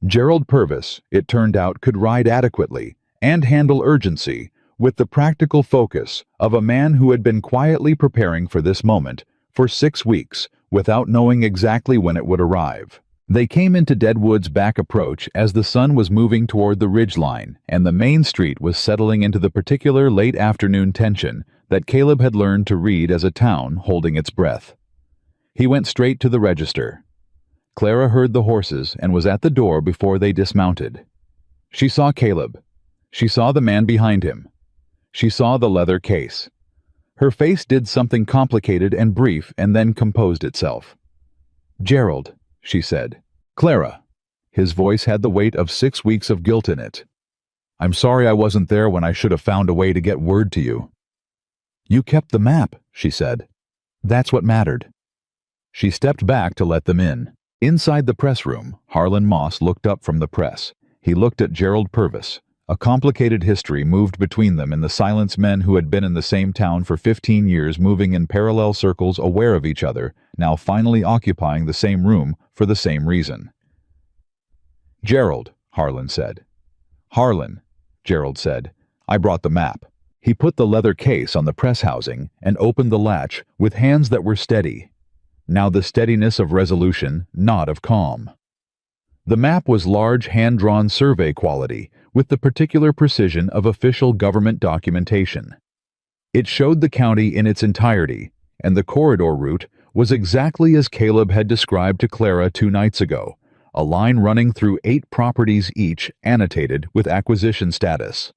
Speaker 1: Gerald Purvis, it turned out, could ride adequately and handle urgency with the practical focus of a man who had been quietly preparing for this moment for 6 weeks without knowing exactly when it would arrive. They came into Deadwood's back approach as the sun was moving toward the ridgeline and the main street was settling into the particular late afternoon tension that Caleb had learned to read as a town holding its breath. He went straight to the register. Clara heard the horses and was at the door before they dismounted. She saw Caleb. She saw the man behind him. She saw the leather case. Her face did something complicated and brief and then composed itself. Gerald, she said. Clara. His voice had the weight of 6 weeks of guilt in it. I'm sorry I wasn't there when I should have found a way to get word to you. You kept the map, she said. That's what mattered. She stepped back to let them in. Inside the press room, Harlan Moss looked up from the press. He looked at Gerald Purvis. A complicated history moved between them in the silence, men who had been in the same town for 15 years moving in parallel circles aware of each other, now finally occupying the same room for the same reason. Gerald, Harlan said. Harlan, Gerald said. I brought the map. He put the leather case on the press housing and opened the latch with hands that were steady. Now the steadiness of resolution, not of calm. The map was large hand-drawn survey quality, with the particular precision of official government documentation. It showed the county in its entirety, and the corridor route was exactly as Caleb had described to Clara 2 nights ago, a line running through 8 properties each annotated with acquisition status.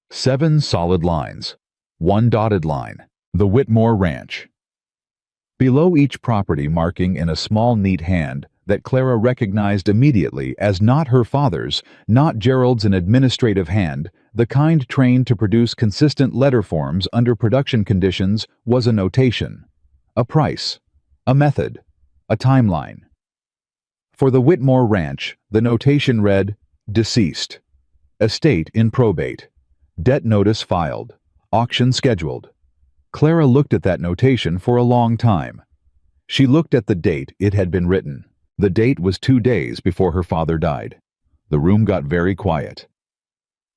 Speaker 1: 7 solid lines, 1 dotted line, the Whitmore Ranch. Below each property, marking in a small neat hand that Clara recognized immediately as not her father's, not Gerald's, an administrative hand, the kind trained to produce consistent letter forms under production conditions, was a notation, a price, a method, a timeline. For the Whitmore Ranch, the notation read, deceased, estate in probate, debt notice filed, auction scheduled. Clara looked at that notation for a long time. She looked at the date it had been written. The date was 2 days before her father died. The room got very quiet.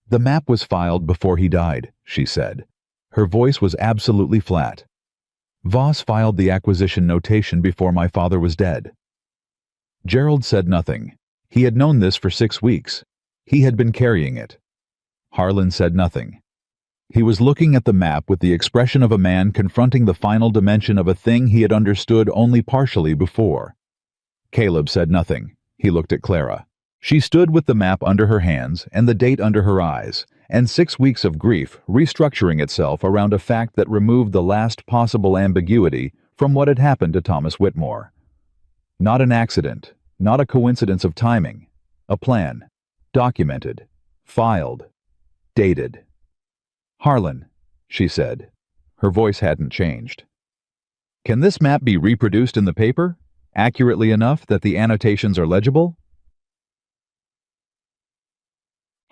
Speaker 1: The map was filed before he died, she said. Her voice was absolutely flat. Voss filed the acquisition notation before my father was dead. Gerald said nothing. He had known this for 6 weeks. He had been carrying it. Harlan said nothing. He was looking at the map with the expression of a man confronting the final dimension of a thing he had understood only partially before. Caleb said nothing. He looked at Clara. She stood with the map under her hands and the date under her eyes, and 6 weeks of grief restructuring itself around a fact that removed the last possible ambiguity from what had happened to Thomas Whitmore. Not an accident, not a coincidence of timing, a plan, documented, filed, dated. "Harlan," she said. Her voice hadn't changed. "Can this map be reproduced in the paper, accurately enough that the annotations are legible?"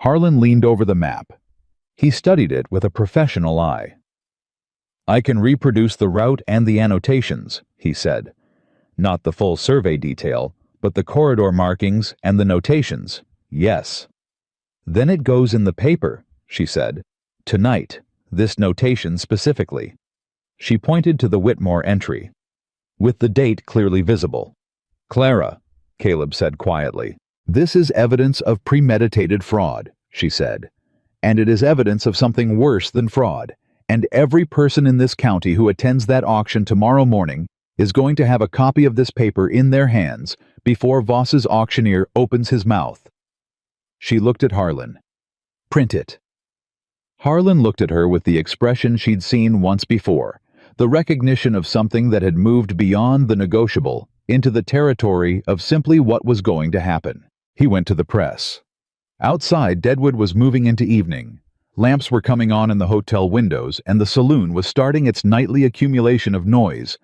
Speaker 1: Harlan leaned over the map. He studied it with a professional eye. "I can reproduce the route and the annotations," he said. "Not the full survey detail, but the corridor markings and the notations, yes." "Then it goes in the paper," she said. "Tonight, this notation specifically." She pointed to the Whitmore entry, with the date clearly visible. "Clara," Caleb said quietly, "this is evidence of premeditated fraud," she said. "And it is evidence of something worse than fraud. And every person in this county who attends that auction tomorrow morning is going to have a copy of this paper in their hands before Voss's auctioneer opens his mouth." She looked at Harlan. "Print it." Harlan looked at her with the expression she'd seen once before, the recognition of something that had moved beyond the negotiable into the territory of simply what was going to happen. He went to the press. Outside, Deadwood was moving into evening. Lamps were coming on in the hotel windows, and the saloon was starting its nightly accumulation of noise,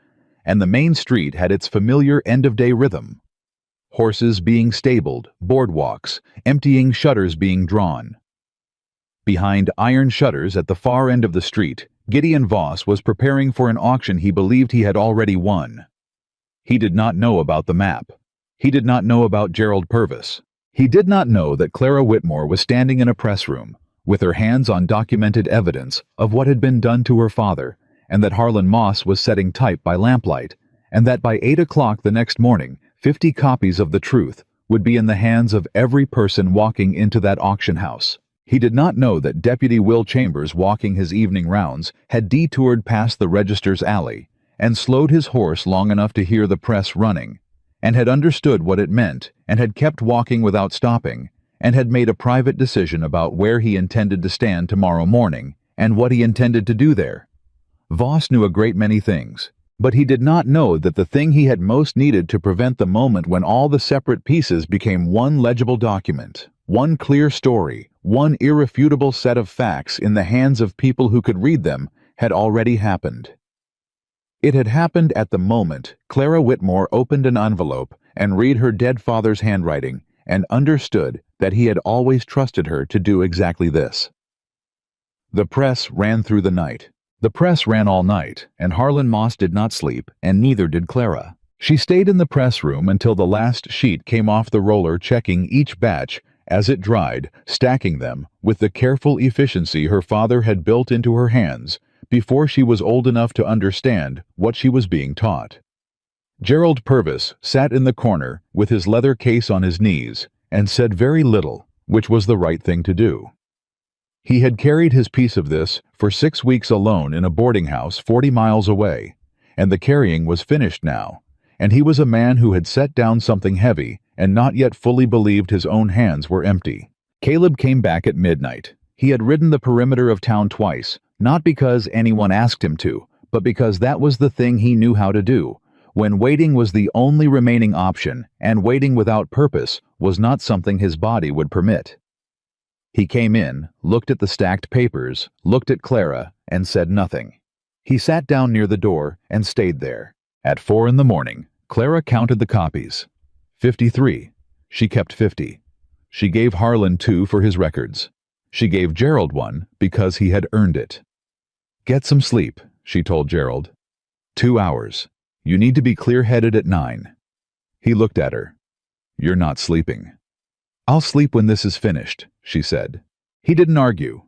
Speaker 1: and the main street had its familiar end-of-day rhythm. Horses being stabled, boardwalks, emptying shutters being drawn. Behind iron shutters at the far end of the street, Gideon Voss was preparing for an auction he believed he had already won. He did not know about the map. He did not know about Gerald Purvis. He did not know that Clara Whitmore was standing in a press room, with her hands on documented evidence of what had been done to her father, and that Harlan Moss was setting type by lamplight, and that by 8 o'clock the next morning, 50 copies of The Truth would be in the hands of every person walking into that auction house. He did not know that Deputy Will Chambers, walking his evening rounds, had detoured past the Register's alley and slowed his horse long enough to hear the press running, and had understood what it meant, and had kept walking without stopping, and had made a private decision about where he intended to stand tomorrow morning and what he intended to do there. Voss knew a great many things, but he did not know that the thing he had most needed to prevent the moment when all the separate pieces became one legible document, one clear story, one irrefutable set of facts in the hands of people who could read them, had already happened. It had happened at the moment Clara Whitmore opened an envelope and read her dead father's handwriting and understood that he had always trusted her to do exactly this. The press ran through the night. The press ran all night, and Harlan Moss did not sleep, and neither did Clara. She stayed in the press room until the last sheet came off the roller, checking each batch as it dried, stacking them with the careful efficiency her father had built into her hands before she was old enough to understand what she was being taught. Gerald Purvis sat in the corner with his leather case on his knees and said very little, which was the right thing to do. He had carried his piece of this for 6 weeks alone in a boarding house 40 miles away, and the carrying was finished now, and he was a man who had set down something heavy and not yet fully believed his own hands were empty. Caleb came back at midnight. He had ridden the perimeter of town twice, not because anyone asked him to, but because that was the thing he knew how to do, when waiting was the only remaining option, and waiting without purpose was not something his body would permit. He came in, looked at the stacked papers, looked at Clara, and said nothing. He sat down near the door and stayed there. At 4 in the morning, Clara counted the copies. 53. She kept 50. She gave Harlan 2 for his records. She gave Gerald 1 because he had earned it. "Get some sleep," she told Gerald. 2 hours. You need to be clear-headed at 9. He looked at her. "You're not sleeping." "I'll sleep when this is finished," she said. He didn't argue.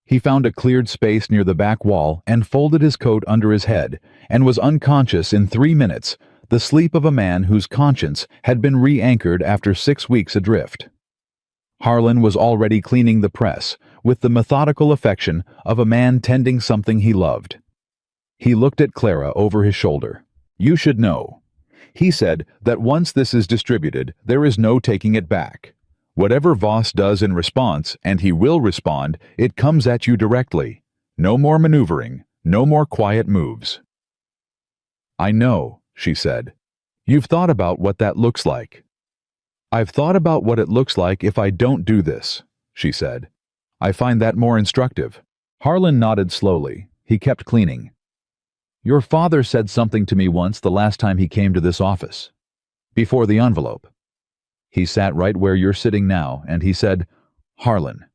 Speaker 1: He found a cleared space near the back wall and folded his coat under his head and was unconscious in 3 minutes, the sleep of a man whose conscience had been re-anchored after 6 weeks adrift. Harlan was already cleaning the press with the methodical affection of a man tending something he loved. He looked at Clara over his shoulder. "You should know," he said, "that once this is distributed, there is no taking it back. Whatever Voss does in response, and he will respond, it comes at you directly. No more maneuvering, no more quiet moves. I know, she said. You've thought about what that looks like. I've thought about what it looks like if I don't do this, she said. I find that more instructive. Harlan nodded slowly. He kept cleaning. Your father said something to me once the last time he came to this office. Before the envelope. He sat right where you're sitting now, and he said, Harlan,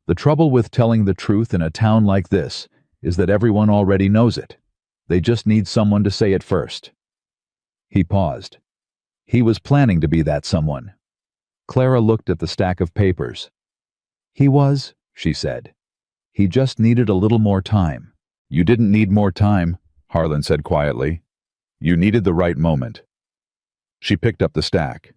Speaker 1: the trouble with telling the truth in a town like this is that everyone already knows it. They just need someone to say it first. He paused. He was planning to be that someone. Clara looked at the stack of papers. He was, she said. He just needed a little more time. You didn't need more time, Harlan said quietly. You needed the right moment. She picked up the stack.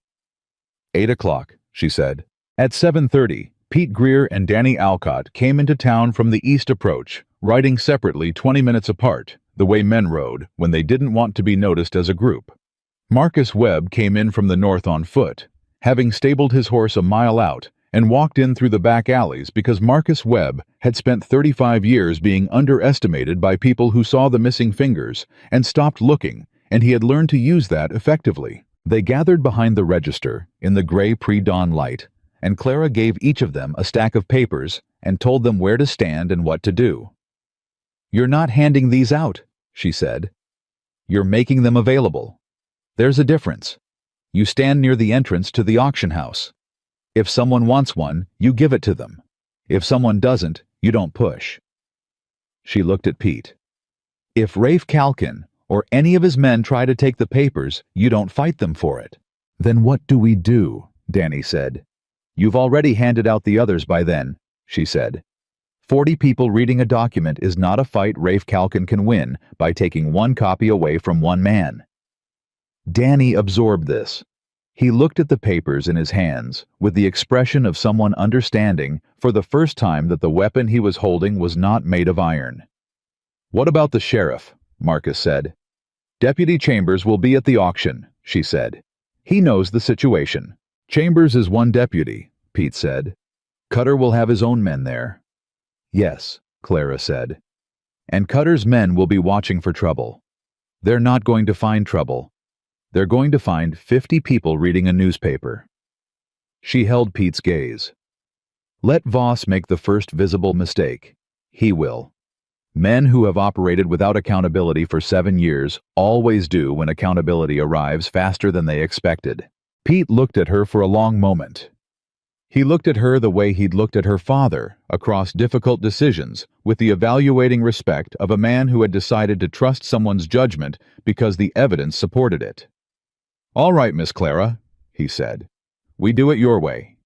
Speaker 1: 8 o'clock, she said. At 7:30, Pete Greer and Danny Alcott came into town from the east approach, riding separately 20 minutes apart, the way men rode, when they didn't want to be noticed as a group. Marcus Webb came in from the north on foot, having stabled his horse a mile out, and walked in through the back alleys because Marcus Webb had spent 35 years being underestimated by people who saw the missing fingers and stopped looking, and he had learned to use that effectively. They gathered behind the register in the gray pre-dawn light, and Clara gave each of them a stack of papers and told them where to stand and what to do. You're not handing these out, she said. You're making them available. There's a difference. You stand near the entrance to the auction house. If someone wants one, you give it to them. If someone doesn't, you don't push. She looked at Pete. If Rafe Calkin or any of his men try to take the papers, you don't fight them for it. Then what do we do? Danny said. You've already handed out the others by then, she said. 40 people reading a document is not a fight Rafe Calkin can win by taking one copy away from one man. Danny absorbed this. He looked at the papers in his hands with the expression of someone understanding for the first time that the weapon he was holding was not made of iron. What about the sheriff? Marcus said. Deputy Chambers will be at the auction, she said. He knows the situation. Chambers is one deputy, Pete said. Cutter will have his own men there. Yes, Clara said. And Cutter's men will be watching for trouble. They're not going to find trouble. They're going to find 50 people reading a newspaper. She held Pete's gaze. Let Voss make the first visible mistake. He will. Men who have operated without accountability for 7 years always do when accountability arrives faster than they expected. Pete looked at her for a long moment. He looked at her the way he'd looked at her father, across difficult decisions, with the evaluating respect of a man who had decided to trust someone's judgment because the evidence supported it. All right, Miss Clara, he said. We do it your way.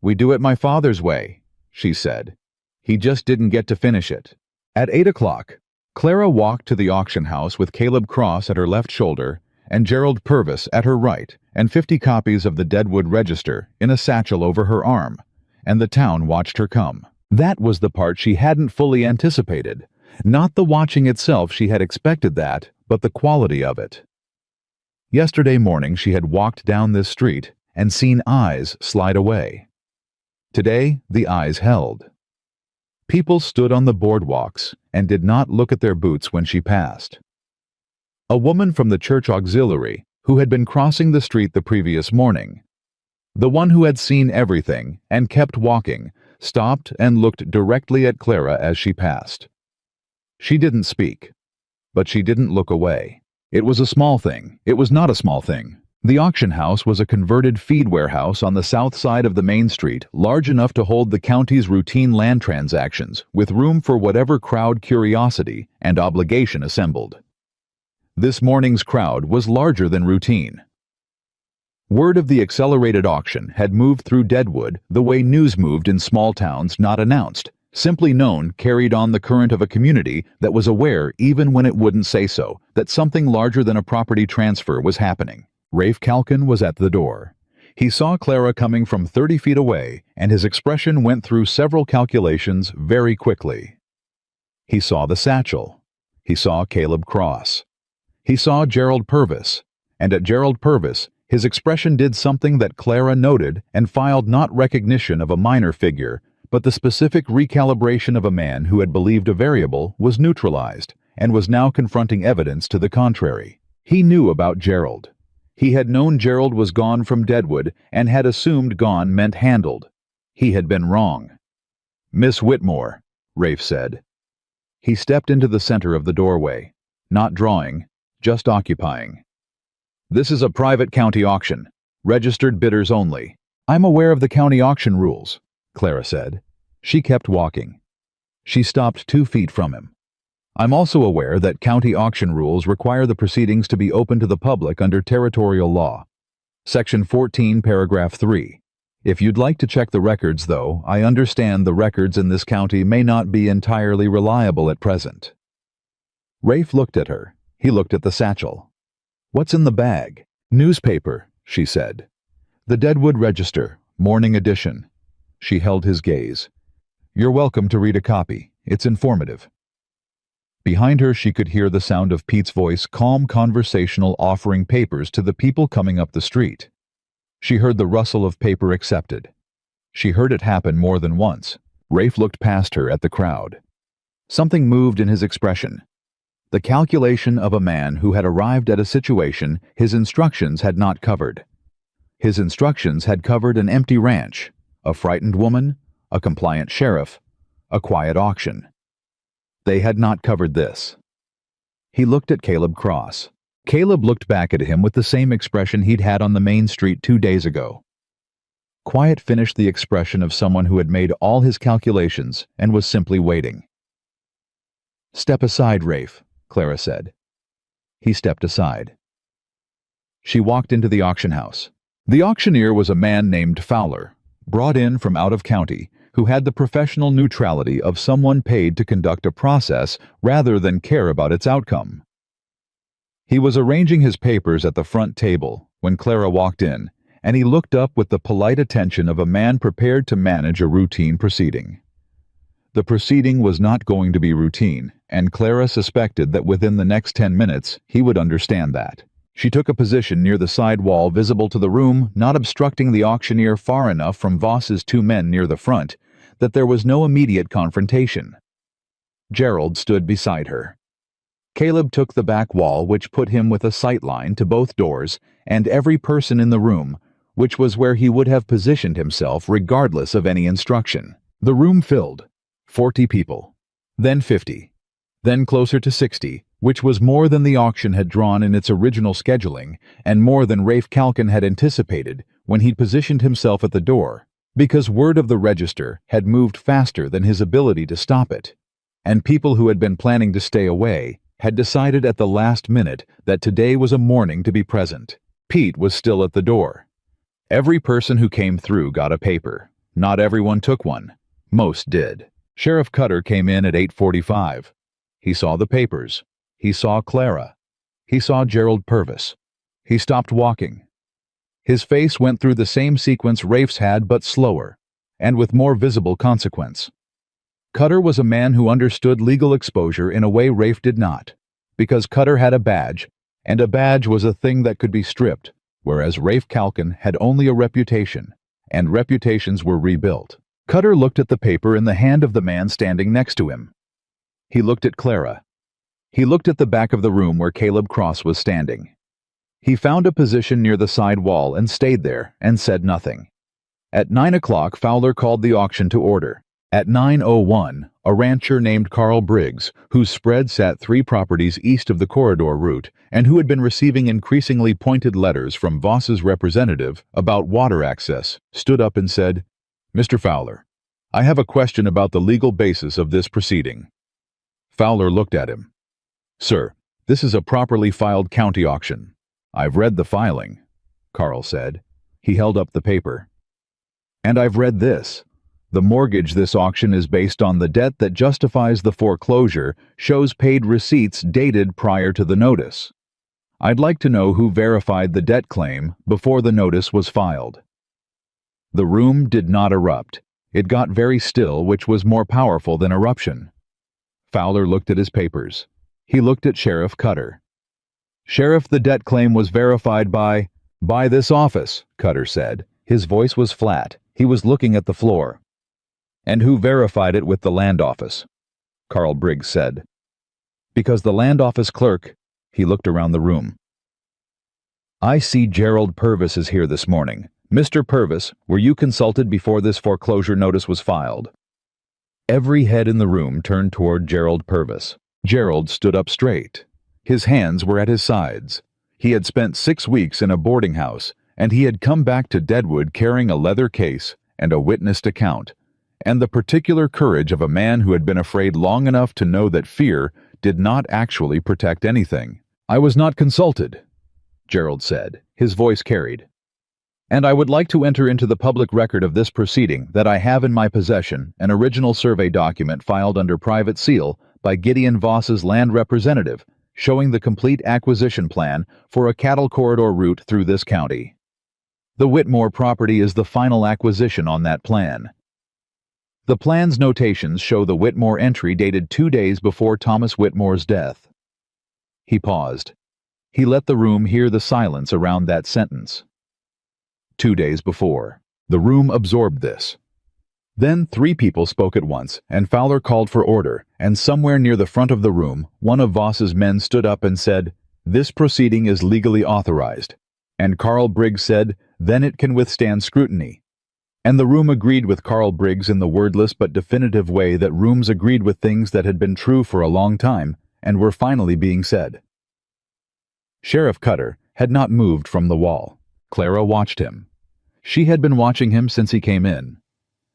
Speaker 1: We do it my father's way, she said. He just didn't get to finish it. At 8 o'clock, Clara walked to the auction house with Caleb Cross at her left shoulder and Gerald Purvis at her right, and 50 copies of the Deadwood Register in a satchel over her arm, and the town watched her come. That was the part she hadn't fully anticipated. Not the watching itself, she had expected that, but the quality of it. Yesterday morning she had walked down this street and seen eyes slide away. Today the eyes held. People stood on the boardwalks and did not look at their boots when she passed. A woman from the church auxiliary who had been crossing the street the previous morning. The one who had seen everything and kept walking, stopped and looked directly at Clara as she passed. She didn't speak, but she didn't look away. It was a small thing. It was not a small thing. The auction house was a converted feed warehouse on the south side of the main street, large enough to hold the county's routine land transactions, with room for whatever crowd curiosity and obligation assembled. This morning's crowd was larger than routine. Word of the accelerated auction had moved through Deadwood the way news moved in small towns not announced. Simply known carried on the current of a community that was aware, even when it wouldn't say so, that something larger than a property transfer was happening. Rafe Calkin was at the door. He saw Clara coming from 30 feet away, and his expression went through several calculations very quickly. He saw the satchel. He saw Caleb Cross. He saw Gerald Purvis, and at Gerald Purvis, His expression did something that Clara noted and filed, not recognition of a minor figure, but the specific recalibration of a man who had believed a variable was neutralized and was now confronting evidence to the contrary. He knew about Gerald. He had known Gerald was gone from Deadwood and had assumed gone meant handled. He had been wrong. "Miss Whitmore," Rafe said. He stepped into the center of the doorway, not drawing, just occupying. "This is a private county auction. Registered bidders only." "I'm aware of the county auction rules," Clara said. She kept walking. She stopped 2 feet from him. "I'm also aware that county auction rules require the proceedings to be open to the public under territorial law. Section 14, paragraph 3. If you'd like to check the records, though, I understand the records in this county may not be entirely reliable at present." Rafe looked at her. He looked at the satchel. "What's in the bag?" "Newspaper," she said. "The Deadwood Register, morning edition." She held his gaze. "You're welcome to read a copy. It's informative." Behind her she could hear the sound of Pete's voice, calm, conversational, offering papers to the people coming up the street. She heard the rustle of paper accepted. She heard it happen more than once. Rafe looked past her at the crowd. Something moved in his expression. The calculation of a man who had arrived at a situation his instructions had not covered. His instructions had covered an empty ranch, a frightened woman, a compliant sheriff, a quiet auction. They had not covered this. He looked at Caleb Cross. Caleb looked back at him with the same expression he'd had on the main street 2 days ago. Quiet finished the expression of someone who had made all his calculations and was simply waiting. "Step aside, Rafe," Clara said. He stepped aside. She walked into the auction house. The auctioneer was a man named Fowler, brought in from out of county, who had the professional neutrality of someone paid to conduct a process rather than care about its outcome. He was arranging his papers at the front table when Clara walked in, and he looked up with the polite attention of a man prepared to manage a routine proceeding. The proceeding was not going to be routine, and Clara suspected that within the next 10 minutes he would understand that. She took a position near the side wall visible to the room, not obstructing the auctioneer far enough from Voss's 2 men near the front, that there was no immediate confrontation. Gerald stood beside her. Caleb took the back wall, which put him with a sight line to both doors and every person in the room, which was where he would have positioned himself regardless of any instruction. The room filled. 40 people. Then 50. Then closer to 60, which was more than the auction had drawn in its original scheduling, and more than Rafe Calkin had anticipated when he'd positioned himself at the door, because word of the register had moved faster than his ability to stop it, and people who had been planning to stay away had decided at the last minute that today was a morning to be present. Pete was still at the door. Every person who came through got a paper. Not everyone took one. Most did. Sheriff Cutter came in at 8:45. He saw the papers. He saw Clara. He saw Gerald Purvis. He stopped walking. His face went through the same sequence Rafe's had, but slower, and with more visible consequence. Cutter was a man who understood legal exposure in a way Rafe did not, because Cutter had a badge, and a badge was a thing that could be stripped, whereas Rafe Calkin had only a reputation, and reputations were rebuilt. Cutter looked at the paper in the hand of the man standing next to him. He looked at Clara. He looked at the back of the room where Caleb Cross was standing. He found a position near the side wall and stayed there and said nothing. At 9 o'clock, Fowler called the auction to order. At 9:01, a rancher named Carl Briggs, whose spread sat 3 properties east of the corridor route and who had been receiving increasingly pointed letters from Voss's representative about water access, stood up and said, "Mr. Fowler, I have a question about the legal basis of this proceeding." Fowler looked at him. "Sir, this is a properly filed county auction." "I've read the filing," Carl said. He held up the paper. "And I've read this. The mortgage this auction is based on the debt that justifies the foreclosure shows paid receipts dated prior to the notice. I'd like to know who verified the debt claim before the notice was filed." The room did not erupt. It got very still, which was more powerful than eruption. Fowler looked at his papers. He looked at Sheriff Cutter. "Sheriff, the debt claim was verified by..." "Buy this office," Cutter said. His voice was flat. He was looking at the floor. "And who verified it with the land office?" Carl Briggs said. "Because the land office clerk—" He looked around the room. "I see Gerald Purvis is here this morning. Mr. Purvis, were you consulted before this foreclosure notice was filed?" Every head in the room turned toward Gerald Purvis. Gerald stood up straight. His hands were at his sides. He had spent 6 weeks in a boarding house, and he had come back to Deadwood carrying a leather case and a witnessed account, and the particular courage of a man who had been afraid long enough to know that fear did not actually protect anything. "I was not consulted," Gerald said. His voice carried. "And I would like to enter into the public record of this proceeding that I have in my possession an original survey document filed under private seal by Gideon Voss's land representative, showing the complete acquisition plan for a cattle corridor route through this county. The Whitmore property is the final acquisition on that plan. The plan's notations show the Whitmore entry dated 2 days before Thomas Whitmore's death." He paused. He let the room hear the silence around that sentence. 2 days before. The room absorbed this. Then 3 people spoke at once, and Fowler called for order, and somewhere near the front of the room, one of Voss's men stood up and said, "This proceeding is legally authorized." And Carl Briggs said, "Then it can withstand scrutiny." And the room agreed with Carl Briggs in the wordless but definitive way that rooms agreed with things that had been true for a long time and were finally being said. Sheriff Cutter had not moved from the wall. Clara watched him. She had been watching him since he came in.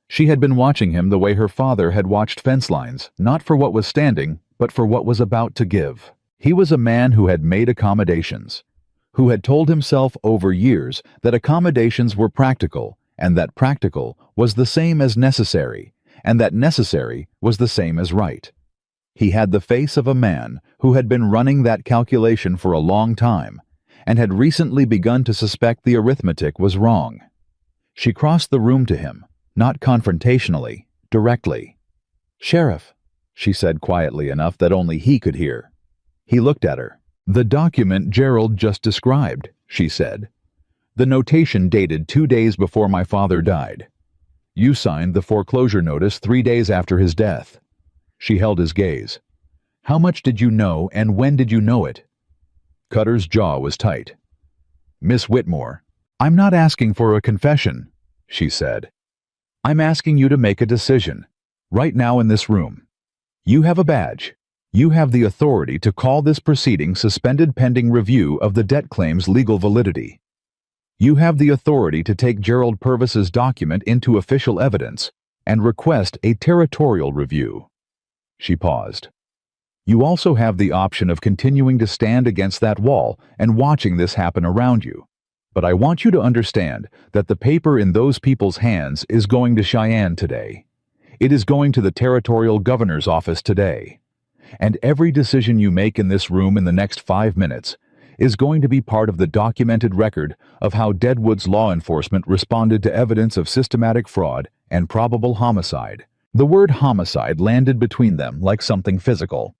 Speaker 1: She had been watching him the way her father had watched fence lines, not for what was standing, but for what was about to give. He was a man who had made accommodations, who had told himself over years that accommodations were practical, and that practical was the same as necessary, and that necessary was the same as right. He had the face of a man who had been running that calculation for a long time, and had recently begun to suspect the arithmetic was wrong. She crossed the room to him, not confrontationally, directly. "Sheriff," she said quietly enough that only he could hear. He looked at her. "The document Gerald just described," she said. "The notation dated 2 days before my father died. You signed the foreclosure notice 3 days after his death." She held his gaze. "How much did you know, and when did you know it?" Cutter's jaw was tight. "Miss Whitmore, I'm not asking for a confession," she said. "I'm asking you to make a decision, right now in this room. You have a badge. You have the authority to call this proceeding suspended pending review of the debt claim's legal validity. You have the authority to take Gerald Purvis's document into official evidence and request a territorial review." She paused. "You also have the option of continuing to stand against that wall and watching this happen around you. But I want you to understand that the paper in those people's hands is going to Cheyenne today. It is going to the territorial governor's office today. And every decision you make in this room in the next 5 minutes is going to be part of the documented record of how Deadwood's law enforcement responded to evidence of systematic fraud and probable homicide." The word homicide landed between them like something physical.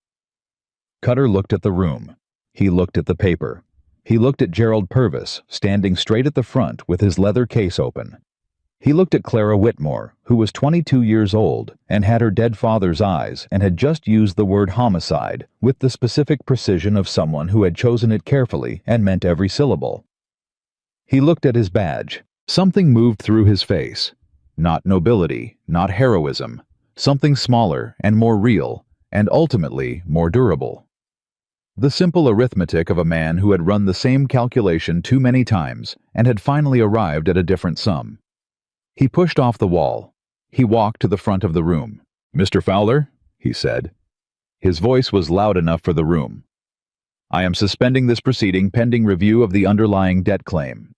Speaker 1: Cutter looked at the room. He looked at the paper. He looked at Gerald Purvis, standing straight at the front with his leather case open. He looked at Clara Whitmore, who was 22 years old and had her dead father's eyes and had just used the word homicide with the specific precision of someone who had chosen it carefully and meant every syllable. He looked at his badge. Something moved through his face. Not nobility, not heroism, something smaller and more real, and ultimately more durable. The simple arithmetic of a man who had run the same calculation too many times and had finally arrived at a different sum. He pushed off the wall. He walked to the front of the room. "Mr. Fowler," he said. His voice was loud enough for the room. "I am suspending this proceeding pending review of the underlying debt claim.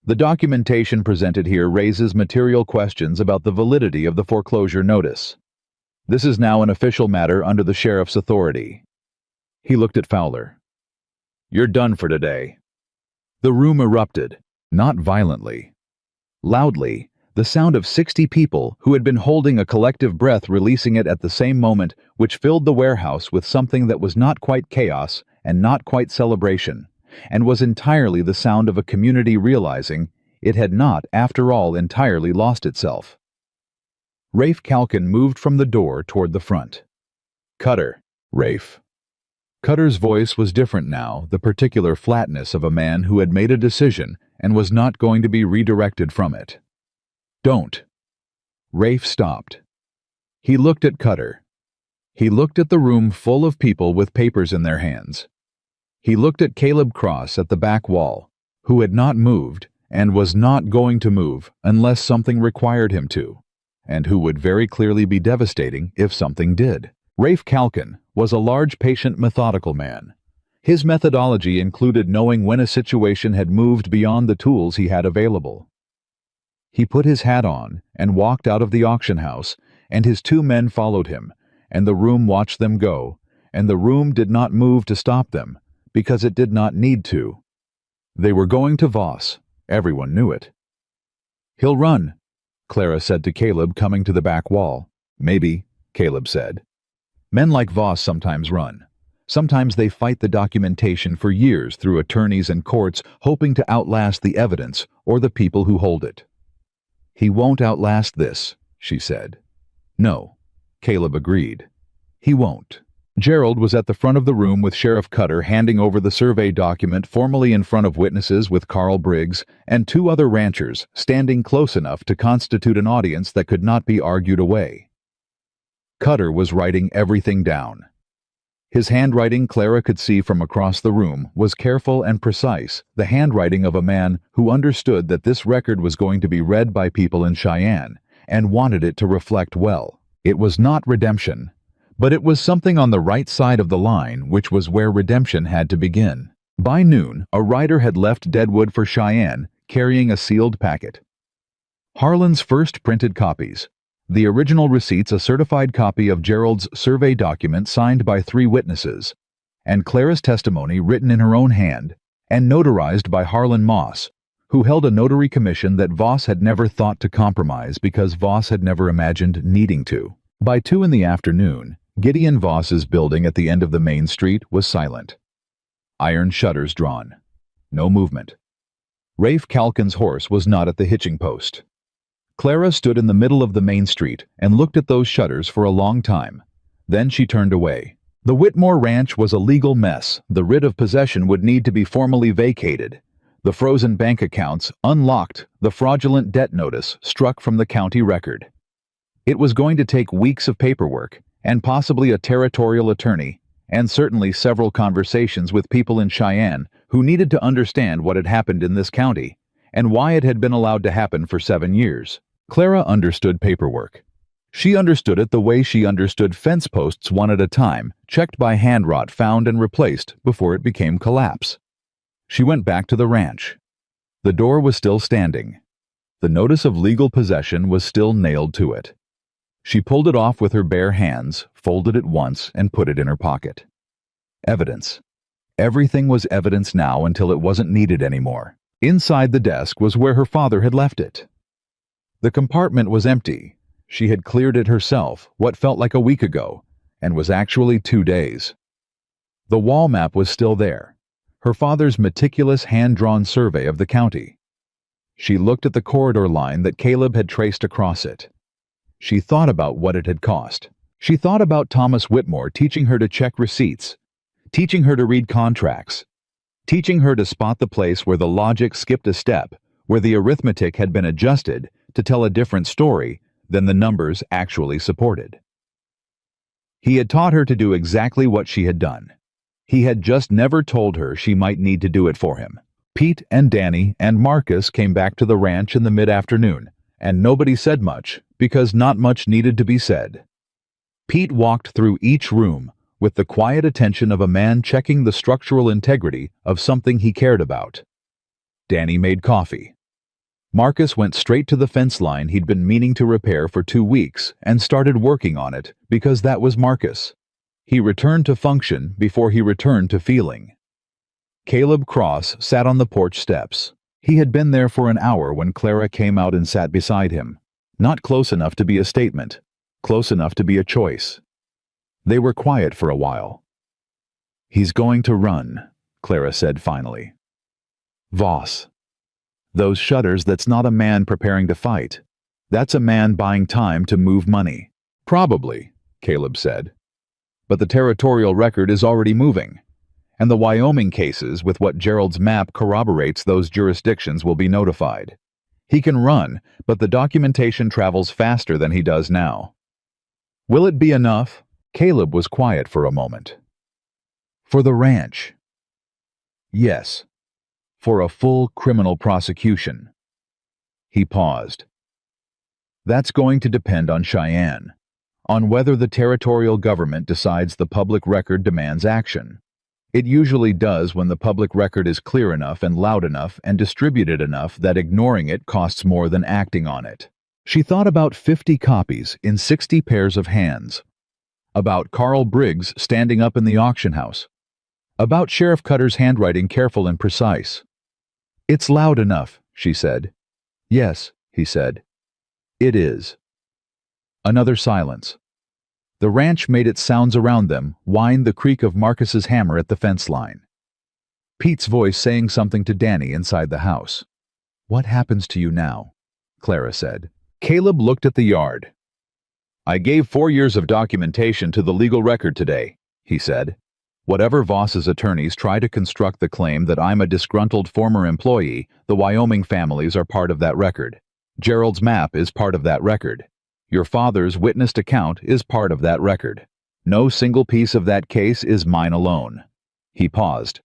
Speaker 1: The documentation presented here raises material questions about the validity of the foreclosure notice. This is now an official matter under the sheriff's authority." He looked at Fowler. "You're done for today." The room erupted, not violently. Loudly, the sound of 60 people who had been holding a collective breath releasing it at the same moment, which filled the warehouse with something that was not quite chaos and not quite celebration, and was entirely the sound of a community realizing it had not, after all, entirely lost itself. Rafe Calkin moved from the door toward the front. "Cutter, Rafe." Cutter's voice was different now, the particular flatness of a man who had made a decision and was not going to be redirected from it. "Don't." Rafe stopped. He looked at Cutter. He looked at the room full of people with papers in their hands. He looked at Caleb Cross at the back wall, who had not moved and was not going to move unless something required him to, and who would very clearly be devastating if something did. Rafe Calkin was a large, patient, methodical man. His methodology included knowing when a situation had moved beyond the tools he had available. He put his hat on and walked out of the auction house, and his 2 men followed him, and the room watched them go, and the room did not move to stop them, because it did not need to. They were going to Voss. Everyone knew it. "He'll run," Clara said to Caleb, coming to the back wall. "Maybe," Caleb said. "Men like Voss sometimes run. Sometimes they fight the documentation for years through attorneys and courts, hoping to outlast the evidence or the people who hold it." "He won't outlast this," she said. "No," Caleb agreed. "He won't." Gerald was at the front of the room with Sheriff Cutter handing over the survey document formally in front of witnesses with Carl Briggs and 2 other ranchers standing close enough to constitute an audience that could not be argued away. Cutter was writing everything down. His handwriting, Clara could see from across the room, was careful and precise, the handwriting of a man who understood that this record was going to be read by people in Cheyenne and wanted it to reflect well. It was not redemption, but it was something on the right side of the line, which was where redemption had to begin. By noon, a rider had left Deadwood for Cheyenne, carrying a sealed packet. Harlan's first printed copies. The original receipts, a certified copy of Gerald's survey document signed by 3 witnesses, and Clara's testimony written in her own hand and notarized by Harlan Moss, who held a notary commission that Voss had never thought to compromise because Voss had never imagined needing to. By 2 in the afternoon, Gideon Voss's building at the end of the main street was silent. Iron shutters drawn. No movement. Rafe Calkin's horse was not at the hitching post. Clara stood in the middle of the main street and looked at those shutters for a long time. Then she turned away. The Whitmore Ranch was a legal mess. The writ of possession would need to be formally vacated. The frozen bank accounts unlocked, the fraudulent debt notice struck from the county record. It was going to take weeks of paperwork, and possibly a territorial attorney, and certainly several conversations with people in Cheyenne who needed to understand what had happened in this county, and why it had been allowed to happen for 7 years. Clara understood paperwork. She understood it the way she understood fence posts one at a time, checked by hand rot found and replaced before it became collapse. She went back to the ranch. The door was still standing. The notice of legal possession was still nailed to it. She pulled it off with her bare hands, folded it once, and put it in her pocket. Evidence. Everything was evidence now until it wasn't needed anymore. Inside the desk was where her father had left it. The compartment was empty. She had cleared it herself, what felt like a week ago, and was actually 2 days. The wall map was still there, her father's meticulous hand-drawn survey of the county. She looked at the corridor line that Caleb had traced across it. She thought about what it had cost. She thought about Thomas Whitmore teaching her to check receipts, teaching her to read contracts, teaching her to spot the place where the logic skipped a step, where the arithmetic had been adjusted to tell a different story than the numbers actually supported. He had taught her to do exactly what she had done. He had just never told her she might need to do it for him. Pete and Danny and Marcus came back to the ranch in the mid-afternoon, and nobody said much because not much needed to be said. Pete walked through each room with the quiet attention of a man checking the structural integrity of something he cared about. Danny made coffee. Marcus went straight to the fence line he'd been meaning to repair for 2 weeks and started working on it because that was Marcus. He returned to function before he returned to feeling. Caleb Cross sat on the porch steps. He had been there for an hour when Clara came out and sat beside him. Not close enough to be a statement, close enough to be a choice. They were quiet for a while. "He's going to run," Clara said finally. Voss. Those shutters, that's not a man preparing to fight. That's a man buying time to move money. Probably, Caleb said. But the territorial record is already moving. And the Wyoming cases with what Gerald's map corroborates those jurisdictions will be notified. He can run, but the documentation travels faster than he does now. Will it be enough? Caleb was quiet for a moment. For the ranch. Yes. For a full criminal prosecution. He paused. That's going to depend on Cheyenne, on whether the territorial government decides the public record demands action. It usually does when the public record is clear enough and loud enough and distributed enough that ignoring it costs more than acting on it. She thought about 50 copies in 60 pairs of hands. About Carl Briggs standing up in the auction house. About Sheriff Cutter's handwriting careful and precise. It's loud enough, she said. Yes, he said. It is. Another silence. The ranch made its sounds around them, whined the creak of Marcus's hammer at the fence line. Pete's voice saying something to Danny inside the house. What happens to you now? Clara said. Caleb looked at the yard. I gave 4 years of documentation to the legal record today, he said. Whatever Voss's attorneys try to construct the claim that I'm a disgruntled former employee, the Wyoming families are part of that record. Gerald's map is part of that record. Your father's witnessed account is part of that record. No single piece of that case is mine alone. He paused.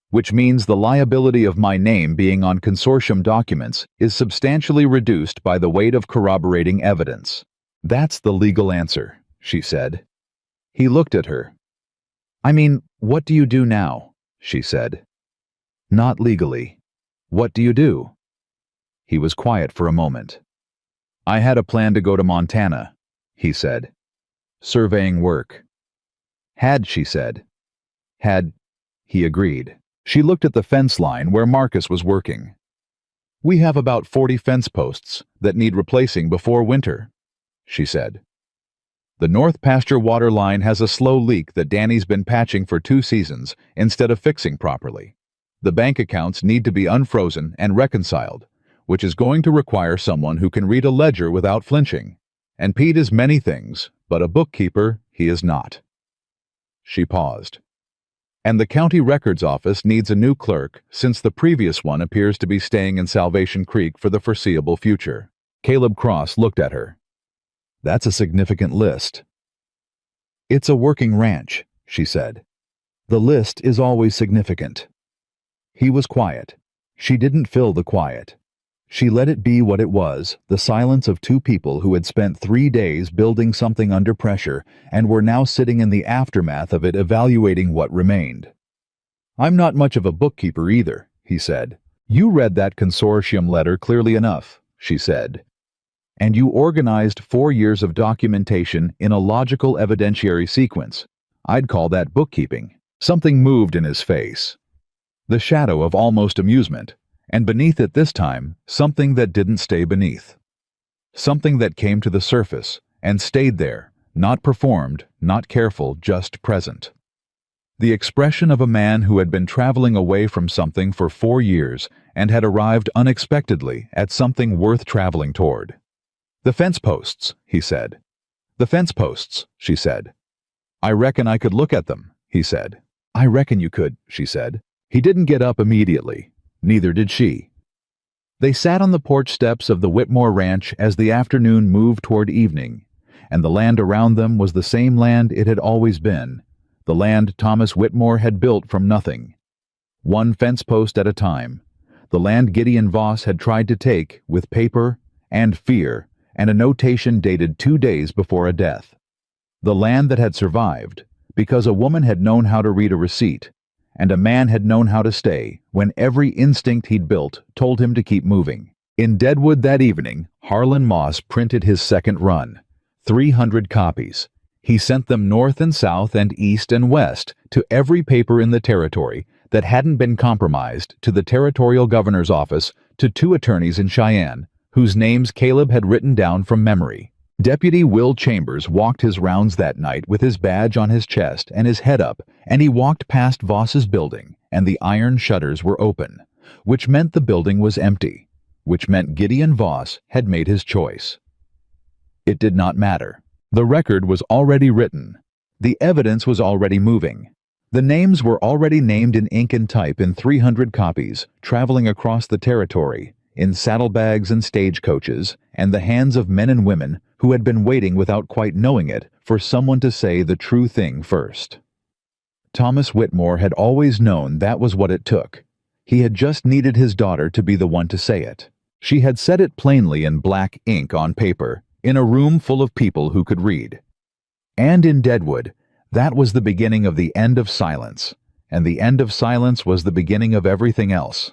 Speaker 1: Which means the liability of my name being on consortium documents is substantially reduced by the weight of corroborating evidence. That's the legal answer, she said. He looked at her. I mean, what do you do now? She said. Not legally. What do you do? He was quiet for a moment. I had a plan to go to Montana, he said. Surveying work. Had, she said. Had, he agreed. She looked at the fence line where Marcus was working. We have about 40 fence posts that need replacing before winter, she said. The North Pasture water line has a slow leak that Danny's been patching for 2 seasons instead of fixing properly. The bank accounts need to be unfrozen and reconciled, which is going to require someone who can read a ledger without flinching. And Pete is many things, but a bookkeeper he is not. She paused. And the county records office needs a new clerk since the previous one appears to be staying in Salvation Creek for the foreseeable future. Caleb Cross looked at her. That's a significant list. It's a working ranch, she said. The list is always significant. He was quiet. She didn't fill the quiet. She let it be what it was, the silence of 2 people who had spent 3 days building something under pressure and were now sitting in the aftermath of it evaluating what remained. I'm not much of a bookkeeper either, he said. You read that consortium letter clearly enough, she said. And you organized 4 years of documentation in a logical evidentiary sequence. I'd call that bookkeeping. Something moved in his face. The shadow of almost amusement. And beneath it this time, something that didn't stay beneath. Something that came to the surface and stayed there, not performed, not careful, just present. The expression of a man who had been traveling away from something for 4 years and had arrived unexpectedly at something worth traveling toward. The fence posts, he said. The fence posts, she said. I reckon I could look at them, he said. I reckon you could, she said. He didn't get up immediately. Neither did she. They sat on the porch steps of the Whitmore Ranch as the afternoon moved toward evening, and the land around them was the same land it had always been, the land Thomas Whitmore had built from nothing. 1 fence post at a time, the land Gideon Voss had tried to take with paper and fear and a notation dated 2 days before a death. The land that had survived because a woman had known how to read a receipt, and a man had known how to stay when every instinct he'd built told him to keep moving. In Deadwood that evening, Harlan Moss printed his second run, 300 copies. He sent them north and south and east and west to every paper in the territory that hadn't been compromised, to the territorial governor's office, to 2 attorneys in Cheyenne, whose names Caleb had written down from memory. Deputy Will Chambers walked his rounds that night with his badge on his chest and his head up, and he walked past Voss's building, and the iron shutters were open, which meant the building was empty, which meant Gideon Voss had made his choice. It did not matter. The record was already written. The evidence was already moving. The names were already named in ink and type in 300 copies, traveling across the territory, in saddlebags and stagecoaches, and the hands of men and women who had been waiting without quite knowing it for someone to say the true thing first. Thomas Whitmore had always known that was what it took. He had just needed his daughter to be the one to say it. She had said it plainly in black ink on paper, in a room full of people who could read. And in Deadwood, that was the beginning of the end of silence, and the end of silence was the beginning of everything else.